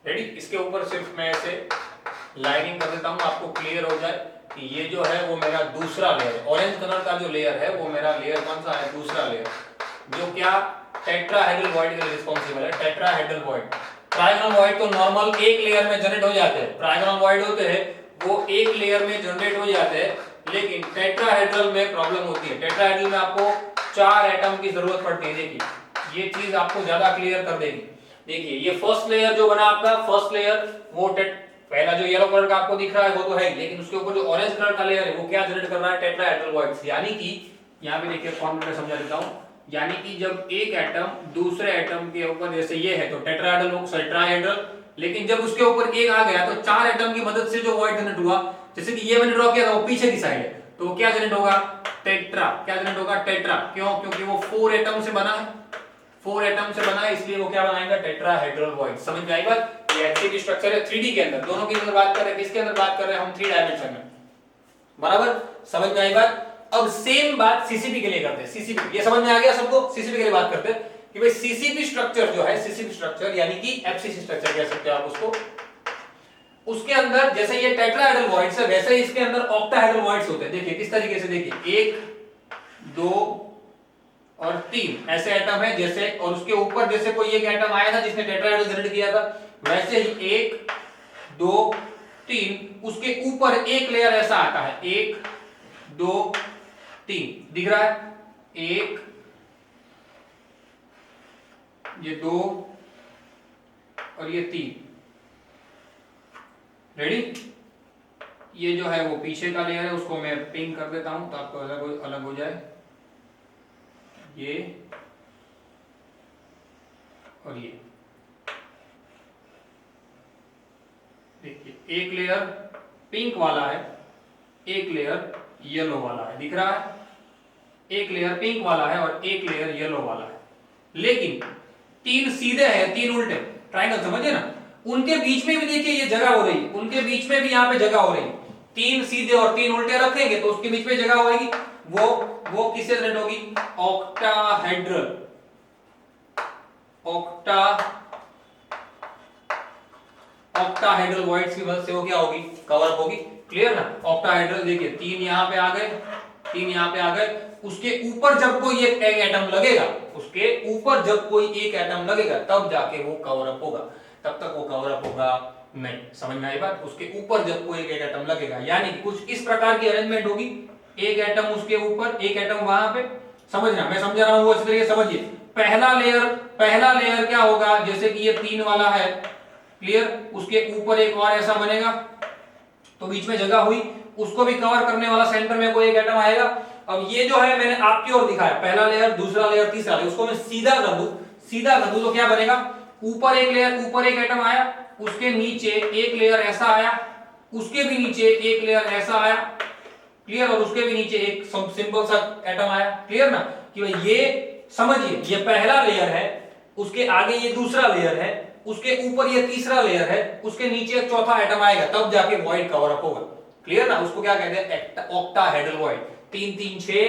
रेडी, इसके ऊपर सिर्फ मैं ऐसे लाइनिंग कर देता हूं, आपको क्लियर हो जाए कि ये जो है वो मेरा दूसरा लेयर है। ऑरेंज कलर का जो लेयर है वो मेरा लेयर कौन सा है, दूसरा लेयर, जो क्या टेट्राहेड्रल वॉइड के लिए रिस्पॉन्सिबल है। टेट्राहेड्रल वॉइड, ट्राइगोनल वॉइड तो नॉर्मल एक लेयर में जनरेट हो जाते हैं, ट्राइगोनल वॉइड होते हैं वो एक लेयर में जनरेट हो जाते हैं, लेकिन टेट्राहेड्रल में प्रॉब्लम होती है। टेट्राहेड्रल में आपको 4 एटम की जरूरत पड़ती है। देखिए ये चीज आपको ज्यादा क्लियर कर देगी। देखिए ये फर्स्ट लेयर जो बना आपका, फर्स्ट लेयर वो पहला जो येलो कलर का आपको दिख रहा है वो तो है, लेकिन उसके ऊपर जो ऑरेंज कलर का लेयर है वो क्या जनरेट कर रहा है, टेट्राहेड्रल वॉइड्स। यानी कि यहाँ पे देखिए फॉर्मूला में समझा देता हूँ, यानी कि जब एक एटम दूसरे एटम के ऊपर, जैसे ये है तो टेट्राहेड्रल ट्राइहेड्रल, लेकिन जब उसके ऊपर एक आ गया तो 4 एटम की मदद से जो वॉइड जनरेट हुआ, जैसे कि ये मैंने ड्रॉ किया था वो पीछे की साइड है, तो वो क्या जनरेट होगा, टेट्रा। क्या जनरेट होगा, टेट्रा। क्यों? क्योंकि वो 4 एटम से बना है, 4 एटम से बना है, इसलिए वो क्या बनाएगा, टेट्राहेड्रल वॉइड। समझ में आई बात? ये एचसीपी स्ट्रक्चर है 3D के अंदर, दोनों के अंदर बात कर रहे हैं, किसके अंदर बात कर रहे हैं हम, 3 डायमेंशन में। बराबर, समझ में आई बात? अब सेम बात सीसीपी के लिए करते हैं। सीसीपी ये समझ में आ गया सबको? सीसीपी के लिए बात करते हैं कि भाई सीसीपी स्ट्रक्चर जो है, सीसीपी स्ट्रक्चर यानी कि एफसीसी स्ट्रक्चर कह सकते हो आप उसको, उसके अंदर जैसे ये टेट्राहेड्रल वॉइड्स है वैसे ही इसके अंदर ऑक्टाहेड्रल वॉइड्स होते हैं। देखिए किस तरीके से, देखिए 1 2 और 3 ऐसे एटम है जैसे, और उसके ऊपर जैसे कोई एक एटम आया था जिसने टेट्राहेड्रल जनरेट किया था, वैसे ही 1 2 3 उसके ऊपर एक लेयर ऐसा आता है, 1 2 3 दिख रहा है, 1 ये 2 और ये 3। रेडी? ये जो है वो पीछे का लेयर है, उसको मैं पिंक कर देता हूं तो आपको अलग हो जाए, ये और ये। देखिए एक लेयर पिंक वाला है, एक लेयर येलो वाला है, दिख रहा है? एक लेयर पिंक वाला है और एक लेयर येलो वाला है, लेकिन 3 सीधे हैं 3 उल्टे, ट्रायंगल समझिए ना, उनके बीच में भी देखिए ये जगह हो रही है, उनके बीच में भी यहाँ पे जगह हो रही है। 3 सीधे और 3 उल्टे रखेंगे तो उसके बीच में जगह होगी, वो किससे जनरेट होगी, ऑक्टाहेड्रल ऑक्टाहेड्रल वॉइड्स की मदद से वो क्या होगी, कवर अप होगी। क्लियर ना? ऑक्टाहेड्रल देखिए 3 यहाँ पे आ गए, 3 यहाँ पे आ गए, उसके ऊपर जब कोई एक एटम लगेगा, उसके ऊपर जब कोई एक एटम लगेगा तब जाके वो कवर अप होगा, तब तक वो कवर अप होगा नहीं। समझ में आई बात? उसके ऊपर जब कोई एक एटम लगेगा, यानी कुछ इस प्रकार की अरेंजमेंट होगी, एक एटम उसके ऊपर, एक एटम वहां पे। समझना, मैं समझा रहा हूं वो इस तरीके समझिए। पहला लेयर क्या होगा, जैसे कि ये 3 वाला है, क्लियर, उसके ऊपर एक और ऐसा बनेगा तो बीच में जगह हुई, उसको भी कवर करने वाला सेंटर में कोई एक एटम आएगा। अब ये जो है मैंने आपकी ओर दिखाया, पहला लेयर, दूसरा लेयर, तीसरा लेयर, उसको मैं सीधा कर दूं तो क्या बनेगा, ऊपर एक लेयर, ऊपर एक एटम आया, उसके नीचे एक लेयर ऐसा आया, उसके भी नीचे एक लेयर ऐसा आया, क्लियर, और उसके भी नीचे एक सिंपल सा एटम आया। क्लियर ना? कि भाई ये समझिए, ये पहला लेयर है, उसके आगे ये दूसरा लेयर है, उसके ऊपर ये तीसरा लेयर है, उसके नीचे एक चौथा एटम आएगा, तब जाके वॉइड कवर अप होगा। क्लियर ना? उसको क्या कहते हैं, ऑक्टाहेड्रल वॉइड। 3 3 6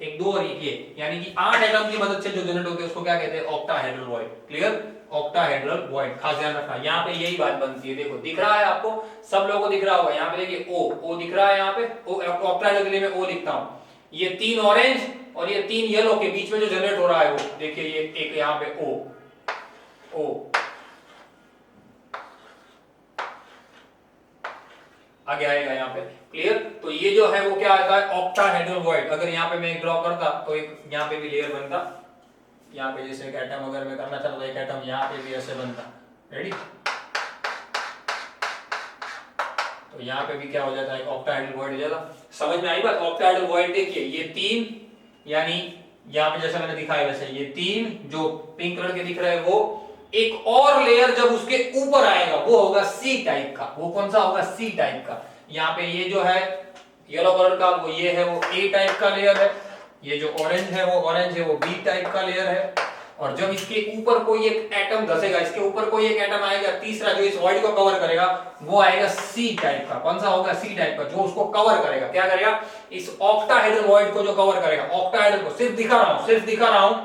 1 2 और 1 1, यानी कि 8 एटम की मदद से जो जनरेट होते हैं उसको क्या कहते हैं, octahedral void. Clear? Octahedral void, खास ध्यान रखना, यहाँ पे यही बात बनती है। देखो दिख रहा है आपको, सब लोगों को दिख रहा होगा, यहाँ पे देखिए ओ दिख रहा है, यहाँ पे ऑक्टाहेड्रल के लिए मैं ओ लिखता हूँ। ये 3 ऑरेंज और ये 3 येलो के बीच में जो जनरेट हो रहा है वो देखिए, ये एक यहाँ पे ओ आगे आएगा यहाँ पे। क्लियर? तो ये जो है वो क्या आता है, ऑक्टाहेड्रल वॉइड। अगर यहाँ पे मैं ड्रॉ करता तो एक यहाँ पे भी लेयर बनता, यहाँ पे जैसे एक एटम अगर मैं करना चाहता तो एक एटम यहाँ पे भी ऐसे बनता। रेडी? तो यहाँ पे भी क्या हो जाता है, ऑक्टाहेड्रल वॉइड हो जाता। समझ में आई बात? ऑक्टाहेड्रल वॉइड देखिए, ये 3, यानी यहाँ पे जैसा मैंने दिखाया वैसे ये 3 जो पिंक कलर के दिख रहे हैं, वो एक और लेयर जब उसके ऊपर आएगा वो होगा सी टाइप का। वो कौन सा होगा, सी टाइप का। यहाँ पे ये जो है येलो कलर का, वो ये है, वो ए टाइप का लेयर है। ये जो ऑरेंज है वो बी टाइप का लेयर है। और जब इसके ऊपर कोई एक एटम धसेगा, इसके ऊपर कोई एक एटम आएगा, तीसरा जो इस वॉइड को कवर करेगा वो आएगा सी टाइप का। कौन सा होगा, सी टाइप का, जो उसको कवर करेगा। क्या करेगा, इस ऑक्टाहेड्रल वॉइड को जो कवर करेगा, ऑक्टाहेड्रल को सिर्फ दिखा रहा हूं।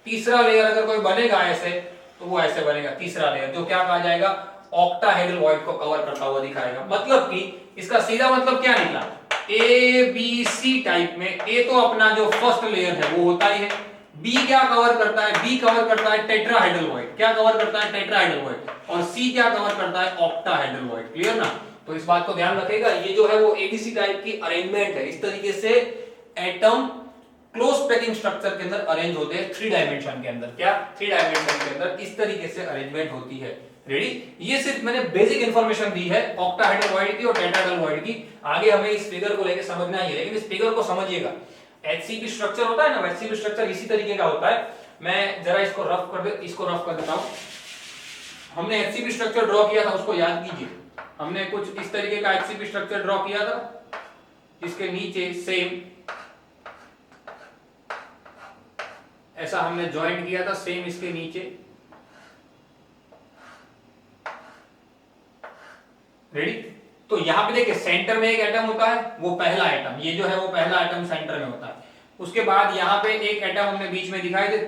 तीसरा लेयर अगर कोई बनेगा ऐसे, तो वो ऐसे बनेगा तीसरा लेयर, जो क्या कहा जाएगा, ऑक्टाहेड्रल वॉइड को कवर करता हुआ दिखाएगा। मतलब कि इसका सीधा मतलब क्या निकला, ए बी सी टाइप में ए तो अपना जो फर्स्ट लेयर है वो होता ही है, बी क्या कवर करता है, बी कवर करता है टेट्राहेड्रल वॉइड। क्या कवर करता है, टेट्राहेड्रल वॉइड। और सी क्या कवर करता है, ऑक्टाहेड्रल वॉइड। क्लियर ना? तो इस बात को ध्यान रखेगा, ये जो है वो एबीसी टाइप की अरेंजमेंट है। इस तरीके से एटम क्लोज पैकिंग स्ट्रक्चर के अंदर अरेंज होते हैं, 3 डायमेंशन के अंदर। क्या 3 डायमेंशन के अंदर इस तरीके से अरेंजमेंट होती है। रेडी? ये सिर्फ मैंने बेसिक इंफॉर्मेशन दी है ऑक्टाहेड्रल वॉइड की और टेट्राहेड्रल वॉइड की। आगे हमें इस फिगर को लेके समझना ही है, लेकिन इस फिगर को समझिएगा। एचसीपी स्ट्रक्चर होता है ना, एचसीपी स्ट्रक्चर इसी तरीके का होता है। मैं जरा इसको रफ कर देता हूं। हमने एचसीपी स्ट्रक्चर ड्रॉ किया था, उसको याद कीजिए। हमने कुछ इस तरीके का एचसीपी स्ट्रक्चर ड्रॉ किया था, इसके नीचे सेम ऐसा हमने ज्वाइंट किया था, सेम इसके नीचे। रेडी? तो यहां पे देखिए सेंटर में एक एटम होता है, वो पहला एटम, ये जो है वो पहला एटम सेंटर में होता है। उसके बाद यहां पे एक एटम हमने बीच में दिखाए थे,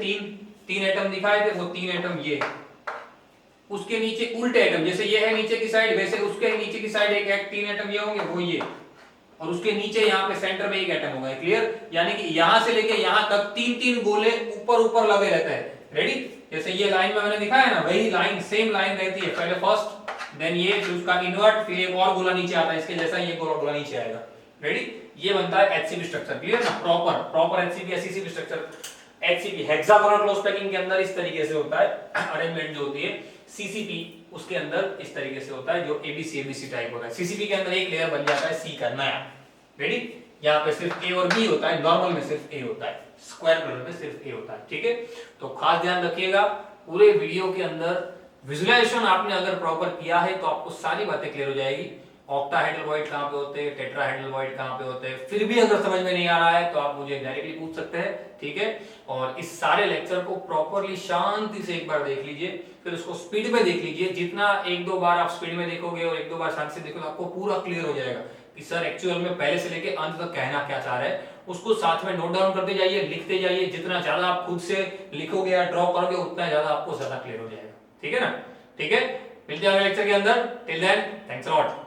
तीन एटम दिखाए थे, वो 3 एटम ये। उसके नीचे उल्टे एटम, जैसे ये है नीचे की साइड, वैसे उसके नीचे की साइड एक 3 एटम ये होंगे, वो ये, और उसके नीचे यहाँ पे सेंटर में एक एटम होगा। क्लियर? यानी कि यहां से लेके यहां तक 3 गोले ऊपर लगे रहते हैं। रेडी? जैसे ये लाइन में मैंने दिखाया ना, वही लाइन सेम लाइन रहती है, पहले फर्स्ट, देन ये, फिर उसका इन्वर्ट, फिर एक और गोला नीचे आता है इसके जैसा, ये गोला नीचे आएगा। रेडी? ये बनता है एचसीपी स्ट्रक्चर। क्लियर ना? प्रॉपर एचसीपी या CCP structure. HCP hexagonal close packing के अंदर इस तरीके से होता है अरेंजमेंट जो होती है। सीसीपी उसके अंदर इस तरीके से होता है, जो एबीसी टाइप होता है। सीसीपी के अंदर एक लेयर बन जाता है सी का नया। रेडी? यहाँ पे सिर्फ ए और बी होता है, नॉर्मल में सिर्फ ए होता है, स्क्वायर कलर में सिर्फ ए होता है। ठीक है? तो खास ध्यान रखिएगा, पूरे वीडियो के अंदर विजुअलाइजेशन आपने अगर प्रॉपर किया है तो आपको सारी बातें क्लियर हो जाएगी। ऑक्टाहेड्रल वॉइड कहां पे होते हैं, टेट्राहेड्रल वॉइड कहां पे होते हैं। फिर भी अगर समझ में नहीं आ रहा है तो आप मुझे डायरेक्टली पूछ सकते हैं। ठीक है? और इस सारे लेक्चर को प्रॉपरली शांति से एक बार देख लीजिए, फिर उसको स्पीड में देख लीजिए। जितना 1-2 बार आप स्पीड में देखोगे और 1-2 बार शांति से देखोगे तो आपको पूरा क्लियर हो जाएगा कि सर एक्चुअल में पहले से लेके अंत तक कहना क्या चाह रहा है। उसको साथ में नोट डाउन करते जाइए, लिखते जाइए। जितना ज्यादा आप खुद से लिखोगे या ड्रॉ करोगे उतना ज्यादा आपको ज्यादा क्लियर हो जाएगा। ठीक है ना? ठीक है? मिलते हैं अगले लेक्चर के अंदर। Till then, thanks a lot.